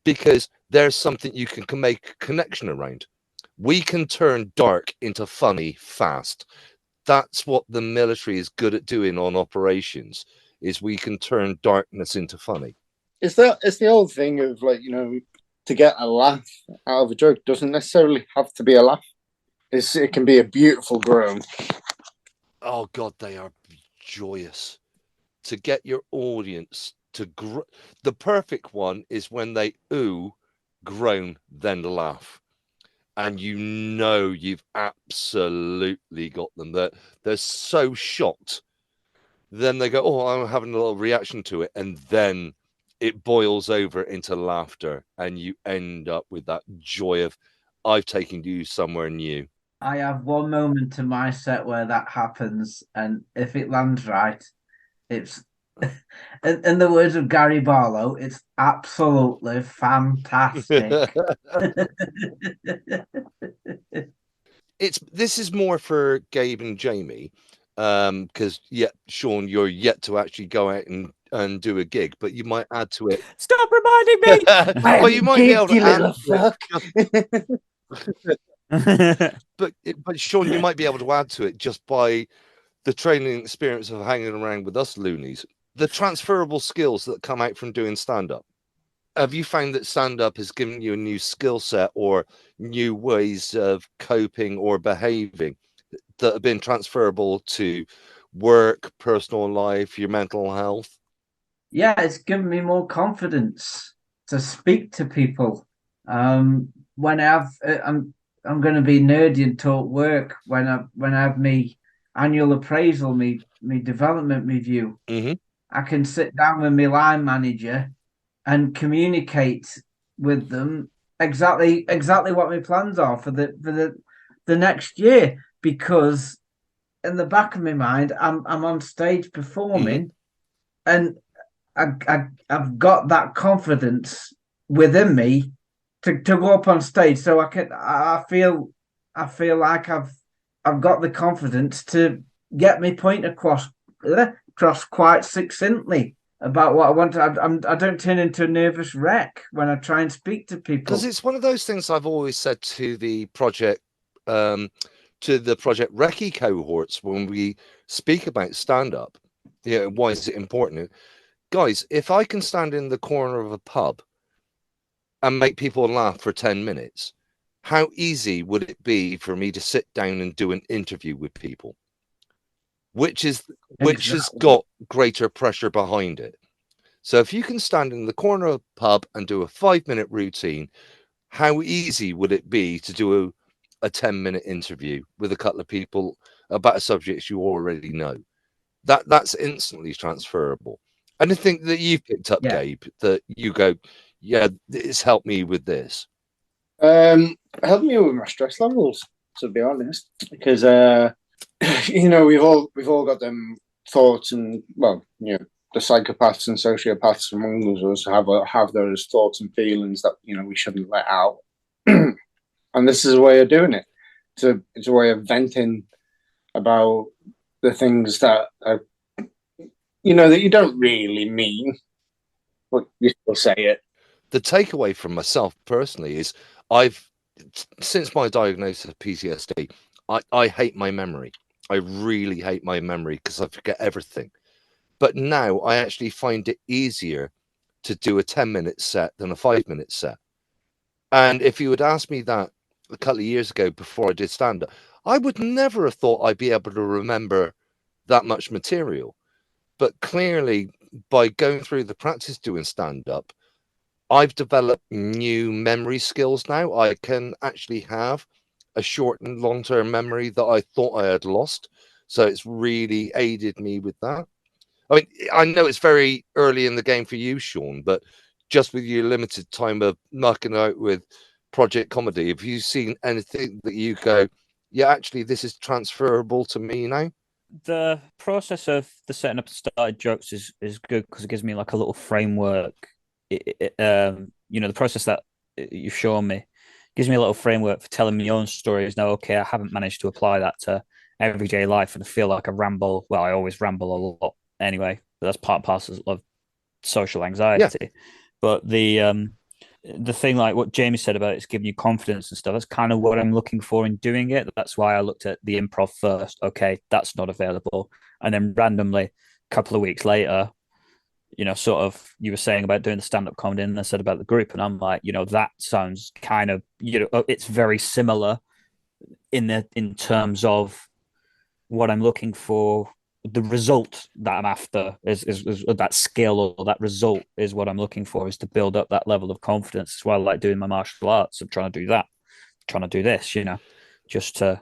S1: because there's something you can make a connection around. We can turn dark into funny fast. That's what the military is good at doing on operations, is we can turn darkness into funny.
S3: It's the old thing of, like, to get a laugh out of a joke doesn't necessarily have to be a laugh. It can be a beautiful groan.
S1: Oh God, they are joyous. To get your audience to the perfect one is when they ooh, groan, then laugh, and you've absolutely got them. They're so shocked. Then they go, "Oh, I'm having a little reaction to it," and then it boils over into laughter, and you end up with that joy of, "I've taken you somewhere new."
S2: I have one moment in my set where that happens, and if it lands right, it's, in the words of Gary Barlow, it's absolutely fantastic.
S1: This is more for Gabe and Jamie, because Sean, you're yet to actually go out and do a gig, but you might add to it.
S4: Stop reminding me.
S1: Well, you might be able to add but Sean, you might be able to add to it just by the training experience of hanging around with us loonies, the transferable skills that come out from doing stand-up. Have you found that stand-up has given you a new skill set or new ways of coping or behaving that have been transferable to work, personal life, your mental health?
S2: Yeah, it's given me more confidence to speak to people. When I'm going to be nerdy and talk work when I have me annual appraisal, me development review.
S1: Mm-hmm.
S2: I can sit down with my line manager and communicate with them exactly what my plans are for the next year, because in the back of my mind I'm on stage performing, and I've got that confidence within me to go up on stage, so I feel like I've got the confidence to get my point across quite succinctly about what I want. I don't turn into a nervous wreck when I try and speak to people,
S1: because it's one of those things I've always said to the Project Recce cohorts when we speak about stand-up. Why is it important? Guys, if I can stand in the corner of a pub and make people laugh for 10 minutes, how easy would it be for me to sit down and do an interview with people, which has got greater pressure behind it? So if you can stand in the corner of a pub and do a 5-minute routine, how easy would it be to do a 10-minute interview with a couple of people about a subject you already know? That's instantly transferable. Anything that you've picked up,
S2: Yeah.
S1: Gabe, that you go, yeah, it's helped me with this?
S3: Helped me with my stress levels, to be honest, because you know, we've all got them thoughts, and well, you know, the psychopaths and sociopaths among us have those thoughts and feelings that, you know, we shouldn't let out. And this is a way of doing it. It's a way of venting about the things that are, you know, that you don't really mean, but you still say it.
S1: The takeaway from myself personally is since my diagnosis of PTSD, I hate my memory. I really hate my memory because I forget everything. But now I actually find it easier to do a 10-minute set than a 5-minute set. And if you had asked me that a couple of years ago before I did stand up, I would never have thought I'd be able to remember that much material. But clearly, by going through the practice doing stand up, I've developed new memory skills now. I can actually have a short and long-term memory that I thought I had lost. So it's really aided me with that. I mean, I know it's very early in the game for you, Sean, but just with your limited time of knocking out with project comedy, have you seen anything that you go, yeah, actually, this is transferable to me now?
S4: The process of the setting up started jokes is good because it gives me like a little framework. You know, the process that you've shown me gives me a little framework for telling my own stories. Now, okay, I haven't managed to apply that to everyday life, and I feel like I ramble. Well, I always ramble a lot anyway, but that's part and parcel of social anxiety. Yeah. But the thing, like what Jamie said about it's giving you confidence and stuff, that's kind of what I'm looking for in doing it. That's why I looked at the improv first. Okay, that's not available. And then randomly, a couple of weeks later, you know, sort of you were saying about doing the stand-up comedy, and I said about the group, and I'm like, you know, that sounds kind of, you know, it's very similar in terms of what I'm looking for. The result that I'm after is that skill, or that result is what I'm looking for, is to build up that level of confidence. That's why I like doing my martial arts. I'm trying to do that, trying to do this, you know, just to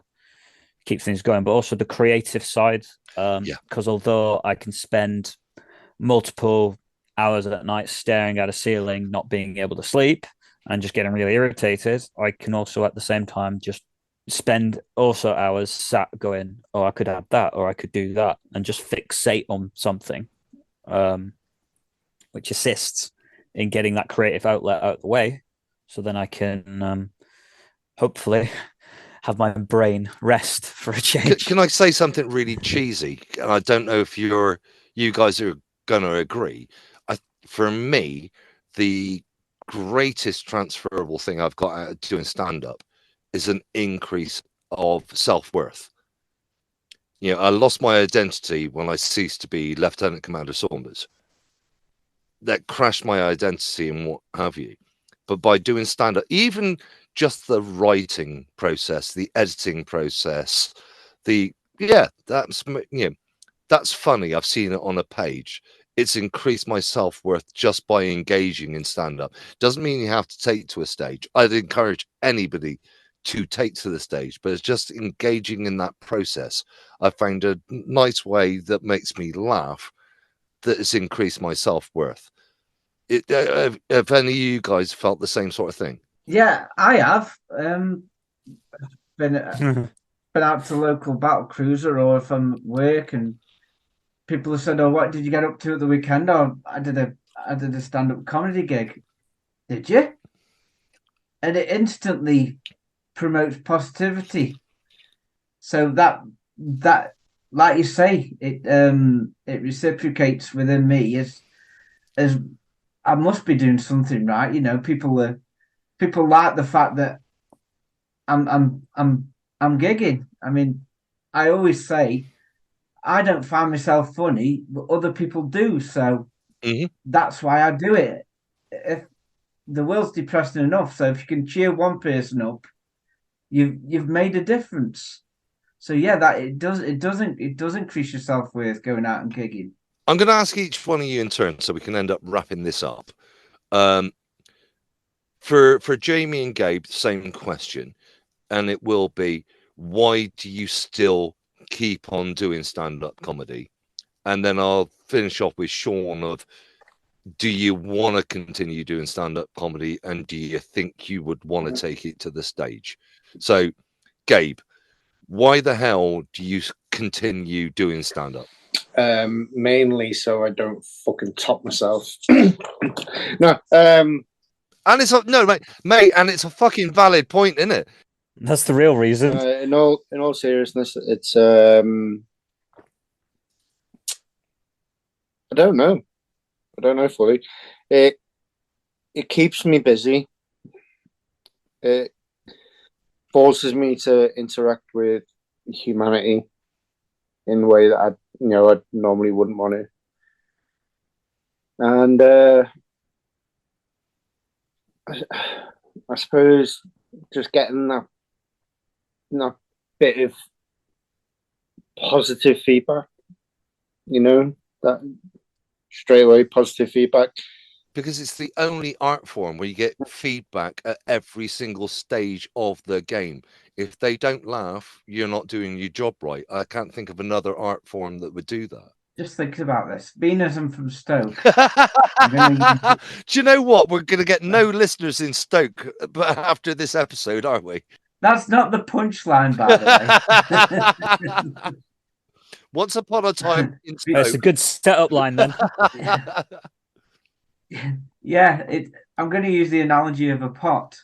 S4: keep things going. But also the creative side, because although I can spend multiple hours at night staring at a ceiling, not being able to sleep, and just getting really irritated, I can also at the same time just spend also hours sat going, oh, I could add that, or I could do that, and just fixate on something, which assists in getting that creative outlet out of the way. So then I can hopefully have my brain rest for a change.
S1: Can I say something really cheesy? And I don't know if you guys are going to agree. For me, the greatest transferable thing I've got out of doing stand-up is an increase of self-worth. You know, I lost my identity when I ceased to be Lieutenant Commander Saunders. That crashed my identity and what have you. But by doing stand-up, even just the writing process, the editing process, that's, you know, that's funny. I've seen it on a page. It's increased my self-worth just by engaging in stand-up. Doesn't mean you have to take to a stage. I'd encourage anybody to take to the stage, but it's just engaging in that process. I found a nice way that makes me laugh that has increased my self-worth. Have any of you guys felt the same sort of thing?
S2: Yeah, I have. Been out to local battle cruiser, or if I'm at work and people have said, "Oh, what did you get up to at the weekend?" Oh, I did a stand-up comedy gig. Did you? And it instantly promotes positivity. So that like you say, it reciprocates within me as I must be doing something right. You know, people like the fact that I'm gigging. I mean, I always say I don't find myself funny, but other people do. So that's why I do it. If the world's depressing enough, so if you can cheer one person up, you've made a difference. So yeah, that it does increase your self-worth going out and gigging.
S1: I'm going to ask each one of you in turn so we can end up wrapping this up. For Jamie and Gabe, same question, and it will be, why do you still keep on doing stand-up comedy? And then I'll finish off with Sean of, do you want to continue doing stand-up comedy, and do you think you would want to take it to the stage? So, Gabe, why the hell do you continue doing stand-up?
S3: Mainly so I don't fucking top myself. No,
S1: And it's no, mate, and it's a fucking valid point, isn't it?
S4: That's the real reason.
S3: in all seriousness, it's I don't know fully. It keeps me busy. It forces me to interact with humanity in a way that I normally wouldn't want to. And I suppose just getting that bit of positive feedback, that straight away positive feedback.
S1: Because it's the only art form where you get feedback at every single stage of the game. If they don't laugh, you're not doing your job right. I can't think of another art form that would do that.
S2: Just thinking about this. Being as I'm from Stoke.
S1: Do you know what? We're going to get no listeners in Stoke but after this episode, aren't we?
S2: That's not the punchline, by the way.
S1: Once upon a time in Stoke.
S4: It's a good setup line then.
S2: Yeah, I'm going to use the analogy of a pot.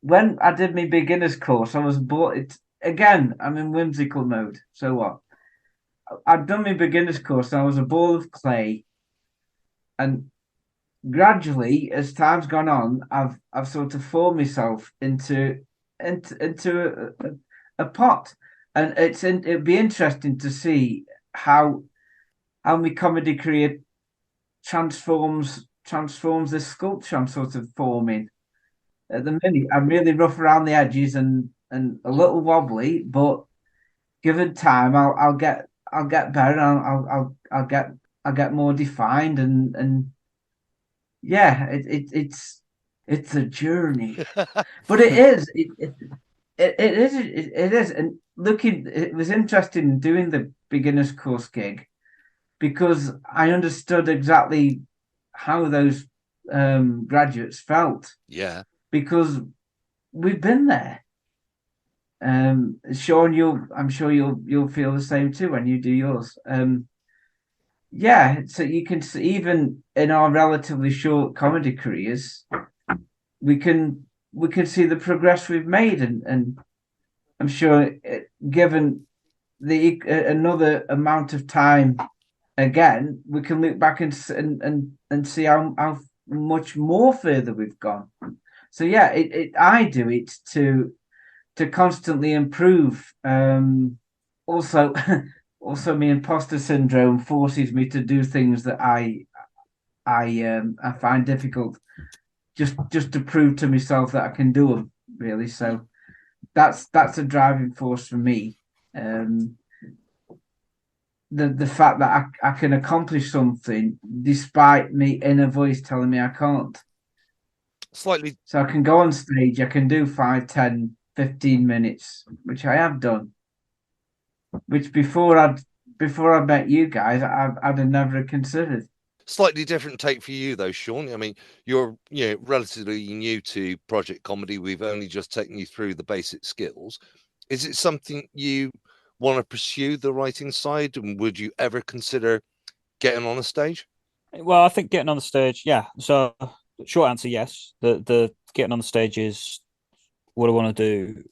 S2: When I did my beginner's course, I was bored. Again, I'm in whimsical mode. So what? I'd done my beginner's course and I was a ball of clay. And gradually, as time's gone on, I've sort of formed myself into a pot. And it'd be interesting to see how my comedy career transforms this sculpture I'm sort of forming. At the minute, I'm really rough around the edges and a little wobbly, but given time, I'll get better. I'll get more defined and yeah, it's a journey, but it is it is. And looking, it was interesting doing the beginner's course gig because I understood exactly how those graduates felt.
S1: Yeah,
S2: because we've been there. Sean, I'm sure you'll feel the same too when you do yours. Yeah, so you can see, even in our relatively short comedy careers, we can see the progress we've made, and I'm sure given another amount of time again, we can look back and see how much more further we've gone. So yeah, I do it to constantly improve. Also, my imposter syndrome forces me to do things that I find difficult, just to prove to myself that I can do them. Really, so that's a driving force for me. The fact that I can accomplish something despite me inner voice telling me I can't.
S1: Slightly.
S2: So I can go on stage, I can do 5, 10, 15 minutes, which I have done. Which before I met you guys, I'd have never considered.
S1: Slightly different take for you though, Sean. I mean, you're relatively new to project comedy. We've only just taken you through the basic skills. Is it something you want to pursue, the writing side, and would you ever consider getting on a stage?
S4: Well, I think getting on the stage, yeah. So short answer, yes. The getting on the stage is what I want to do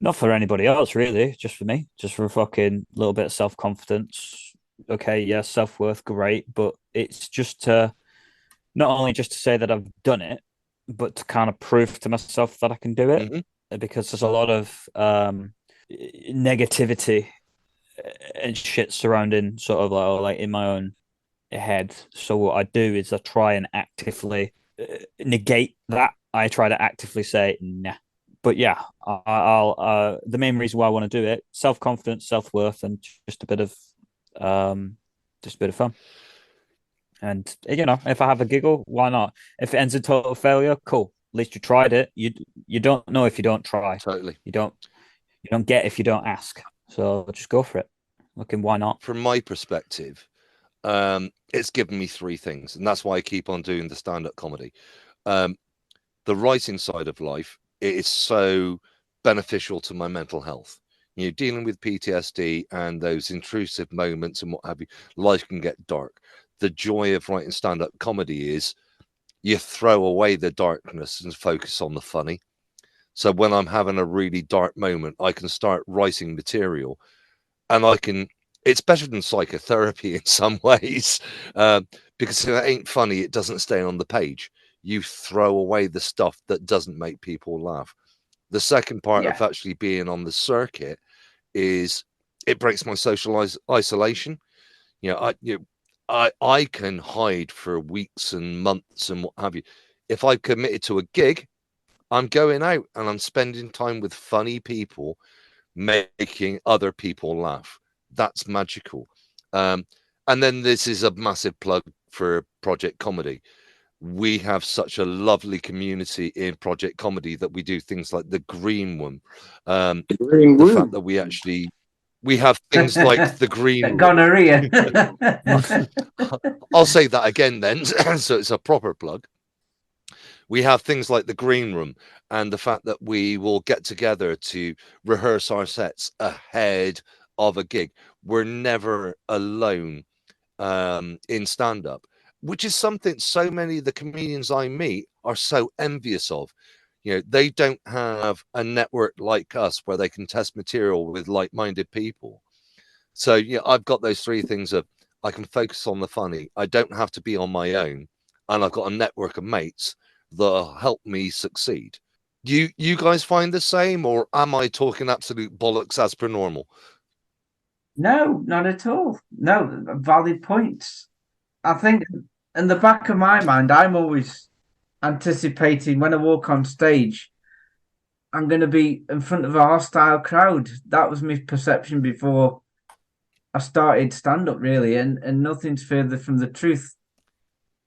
S4: not for anybody else, really, just for me, just for a fucking little bit of self-confidence. Okay, yeah, self-worth, great, but it's just to not only just to say that I've done it, but to kind of prove to myself that I can do it. Mm-hmm. Because there's a lot of negativity and shit surrounding sort of like in my own head. So what I do is I try and actively negate that. I try to actively say, nah, but yeah, I'll the main reason why I want to do it: self-confidence, self-worth, and just a bit of fun. And if I have a giggle, why not? If it ends in total failure, cool. At least you tried it. You don't know if you don't try.
S1: Totally.
S4: You don't get if you don't ask. So just go for it. Looking, why not?
S1: From my perspective, it's given me three things, and that's why I keep on doing the stand-up comedy. The writing side of life, it is so beneficial to my mental health. Dealing with PTSD and those intrusive moments and what have you, life can get dark. The joy of writing stand-up comedy is you throw away the darkness and focus on the funny. So when I'm having a really dark moment, I can start writing material, and it's better than psychotherapy in some ways, because if it ain't funny, it doesn't stay on the page. You throw away the stuff that doesn't make people laugh. The second part of actually being on the circuit is it breaks my social isolation. I can hide for weeks and months and what have you. If I've committed to a gig, I'm going out and I'm spending time with funny people, making other people laugh. That's magical. And then this is a massive plug for Project Comedy. We have such a lovely community in Project Comedy that we do things like the Green Room. The fact that we have things like the Green
S2: Gonorrhea.
S1: I'll say that again then, so it's a proper plug. We have things like the Green Room, and the fact that we will get together to rehearse our sets ahead of a gig. We're never alone in stand-up, which is something so many of the comedians I meet are so envious of. They don't have a network like us where they can test material with like-minded people. So I've got those three things of I can focus on the funny, I don't have to be on my own, and I've got a network of mates that'll help me succeed. Do you guys find the same, or am I talking absolute bollocks as per normal?
S2: No, not at all. No, valid points. I think in the back of my mind, I'm always anticipating when I walk on stage, I'm going to be in front of a hostile crowd. That was my perception before I started stand-up, really, and nothing's further from the truth.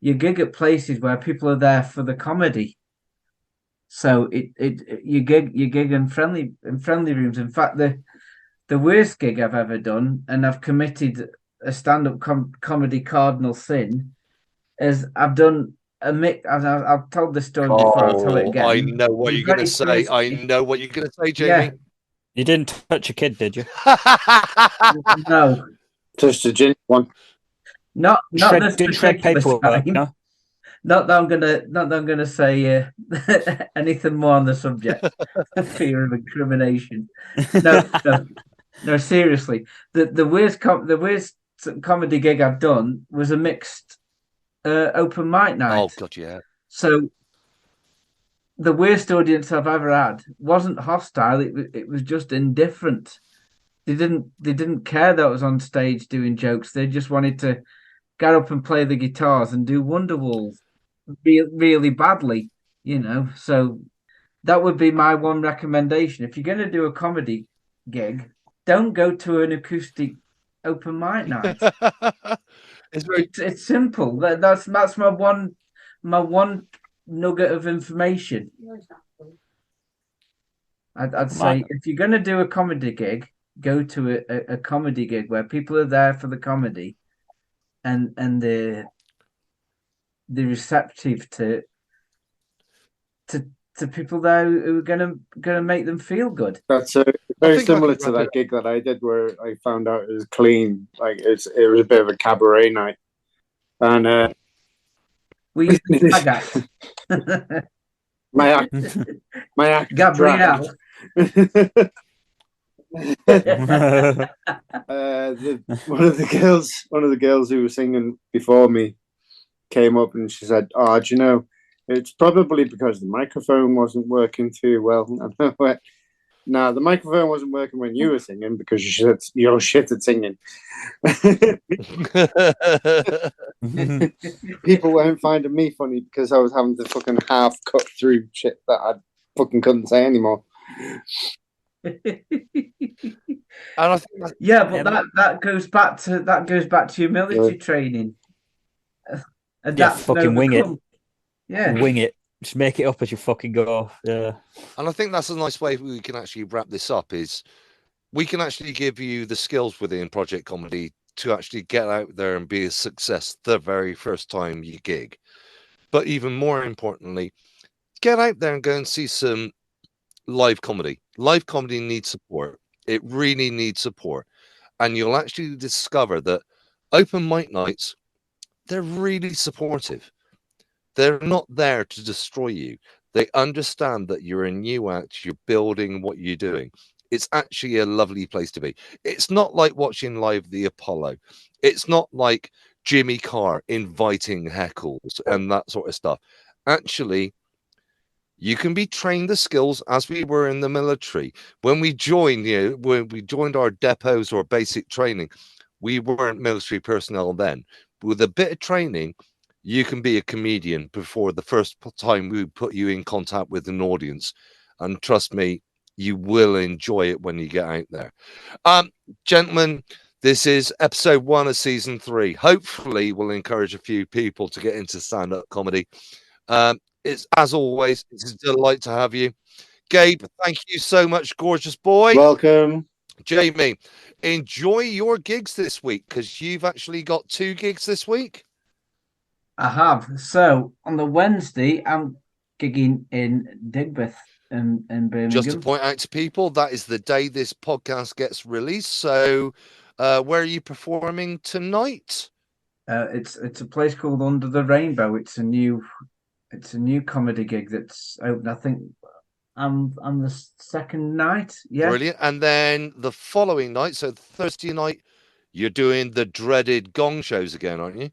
S2: You gig at places where people are there for the comedy, so you gig in friendly rooms. In fact, the worst gig I've ever done, and I've committed a stand-up comedy cardinal sin, is I've done a mix. I've told this story before. I'll tell it again.
S1: I know what you're going to say. I know what you're going to say, Jamie.
S2: Yeah.
S4: You didn't touch a kid, did you?
S2: No,
S3: just a genuine one.
S2: Not this
S4: didn't shred
S2: particular
S4: paperwork,
S2: time.
S4: no?
S2: Not that I'm gonna say anything more on the subject. Fear of incrimination. No. Seriously. The worst comedy gig I've done was a mixed open mic night.
S1: Oh God, yeah.
S2: So the worst audience I've ever had wasn't hostile. It was just indifferent. They didn't care that I was on stage doing jokes. They just wanted to get up and play the guitars and do Wonderwall really badly, So that would be my one recommendation. If you're going to do a comedy gig, don't go to an acoustic open mic night. It's simple. That's my one nugget of information. I'd say if you're going to do a comedy gig, go to a comedy gig where people are there for the comedy, and they're receptive to people there who are gonna make them feel good.
S3: That's very similar to that gig that I did, where I found out it was clean. Like it was a bit of a cabaret night, and
S2: we used to tag act.
S3: my act
S2: Gabrielle.
S3: One of the girls who was singing before me came up and she said, "Oh, do you know, it's probably because the microphone wasn't working too well." And I went, "No, the microphone wasn't working when you were singing because you're shit at singing." People weren't finding me funny because I was having to fucking half cut through shit that fucking couldn't say anymore.
S1: And I think that,
S2: Yeah, but that goes back to your military
S3: Yeah.
S2: training.
S4: Yeah,
S2: Adapt and
S4: fucking wing it.
S2: overcome. Yeah.
S4: Wing it. Just make it up as you fucking go. Yeah.
S1: and I think that's a nice way we can actually wrap this up. Is we can actually give you the skills within Project Comedy to actually get out there and be a success the very first time you gig. But even more importantly, get out there and go and see some live comedy. Live comedy needs support. It really needs support. And you'll actually discover that open mic nights, they're really supportive. They're not there to destroy you. They understand that you're a new act, you're building what you're doing. It's actually a lovely place to be. It's not like watching live the Apollo. It's not like Jimmy Carr inviting heckles and that sort of stuff. Actually, you can be trained the skills as we were in the military. When we joined, when we joined our depots or basic training, we weren't military personnel then. With a bit of training, you can be a comedian before the first time we put you in contact with an audience. And trust me, you will enjoy it when you get out there. Gentlemen, this is episode 1 of season 3. Hopefully, we'll encourage a few people to get into stand-up comedy. It's, as always, it's a delight to have you. Gabe, thank you so much, gorgeous boy.
S3: Welcome.
S1: Jamie, enjoy your gigs this week, because you've actually got 2 gigs this week.
S2: I have. So on the Wednesday, I'm gigging in Digbeth in Birmingham.
S1: Just to point out to people, that is the day this podcast gets released. So where are you performing tonight?
S2: It's a place called Under the Rainbow. It's a new comedy gig that's open. I think I'm the second night. Yeah.
S1: Brilliant. And then the following night, so Thursday night, you're doing the dreaded gong shows again, aren't you?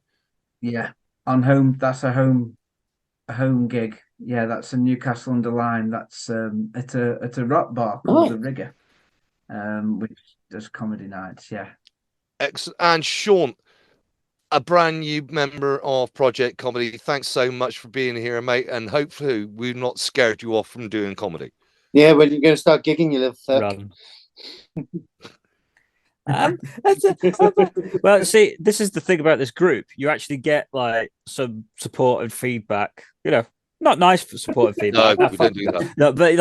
S2: Yeah. On home. That's a home gig. Yeah, that's in Newcastle under Lyme. That's at a rock bar called The Rigger, which does comedy nights. Yeah.
S1: Excellent. And Sean, a brand new member of Project Comedy. Thanks so much for being here, mate. And hopefully we've not scared you off from doing comedy.
S3: Yeah, when you're going to start gigging, you little fuck.
S4: Well, see, this is the thing about this group. You actually get like some support and feedback. Not nice support and feedback.
S1: No, we don't do that.
S4: No, but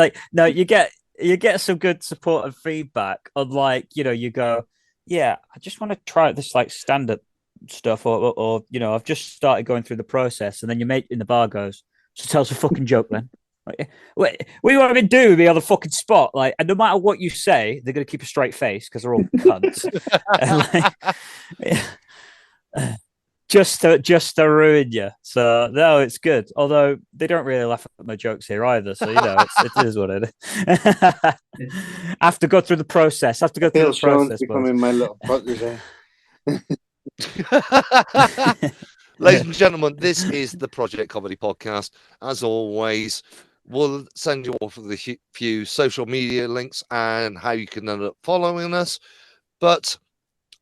S4: you get some good support and feedback. Unlike you go, yeah, I just want to try this like stand-up stuff, or I've just started going through the process, and then your mate in the bar goes, so tell us a fucking joke then. Like, what do you want me to do with me on the fucking spot? Like, and no matter what you say, they're gonna keep a straight face because they're all cunts. Just to ruin you. So no, it's good. Although they don't really laugh at my jokes here either. So it is what it is. I have to go through the process.
S3: Sean's becoming my little protege.
S1: Ladies and gentlemen, this is the Project Comedy Podcast. As always, we'll send you off with a few social media links and how you can end up following us. But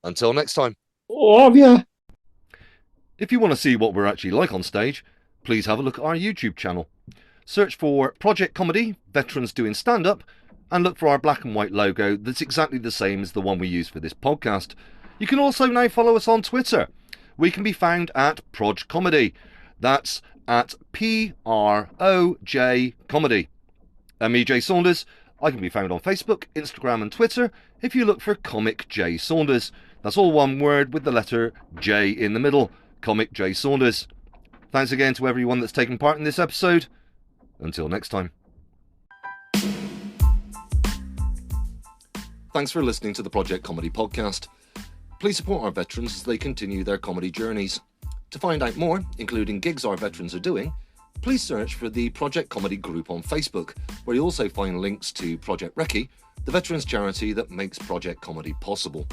S1: until next time.
S3: Oh, yeah.
S1: If you want to see what we're actually like on stage, please have a look at our YouTube channel. Search for Project Comedy, Veterans Doing Stand-Up, and look for our black and white logo that's exactly the same as the one we use for this podcast. You can also now follow us on Twitter. We can be found at Proj Comedy. That's at PROJ Comedy. I'm EJ Saunders. I can be found on Facebook, Instagram and Twitter if you look for Comic J Saunders. That's all one word with the letter J in the middle. Comic J Saunders. Thanks again to everyone that's taken part in this episode. Until next time. Thanks for listening to the Project Comedy Podcast. Please support our veterans as they continue their comedy journeys. To find out more, including gigs our veterans are doing, please search for the Project Comedy group on Facebook, where you'll also find links to Project Recce, the veterans charity that makes Project Comedy possible.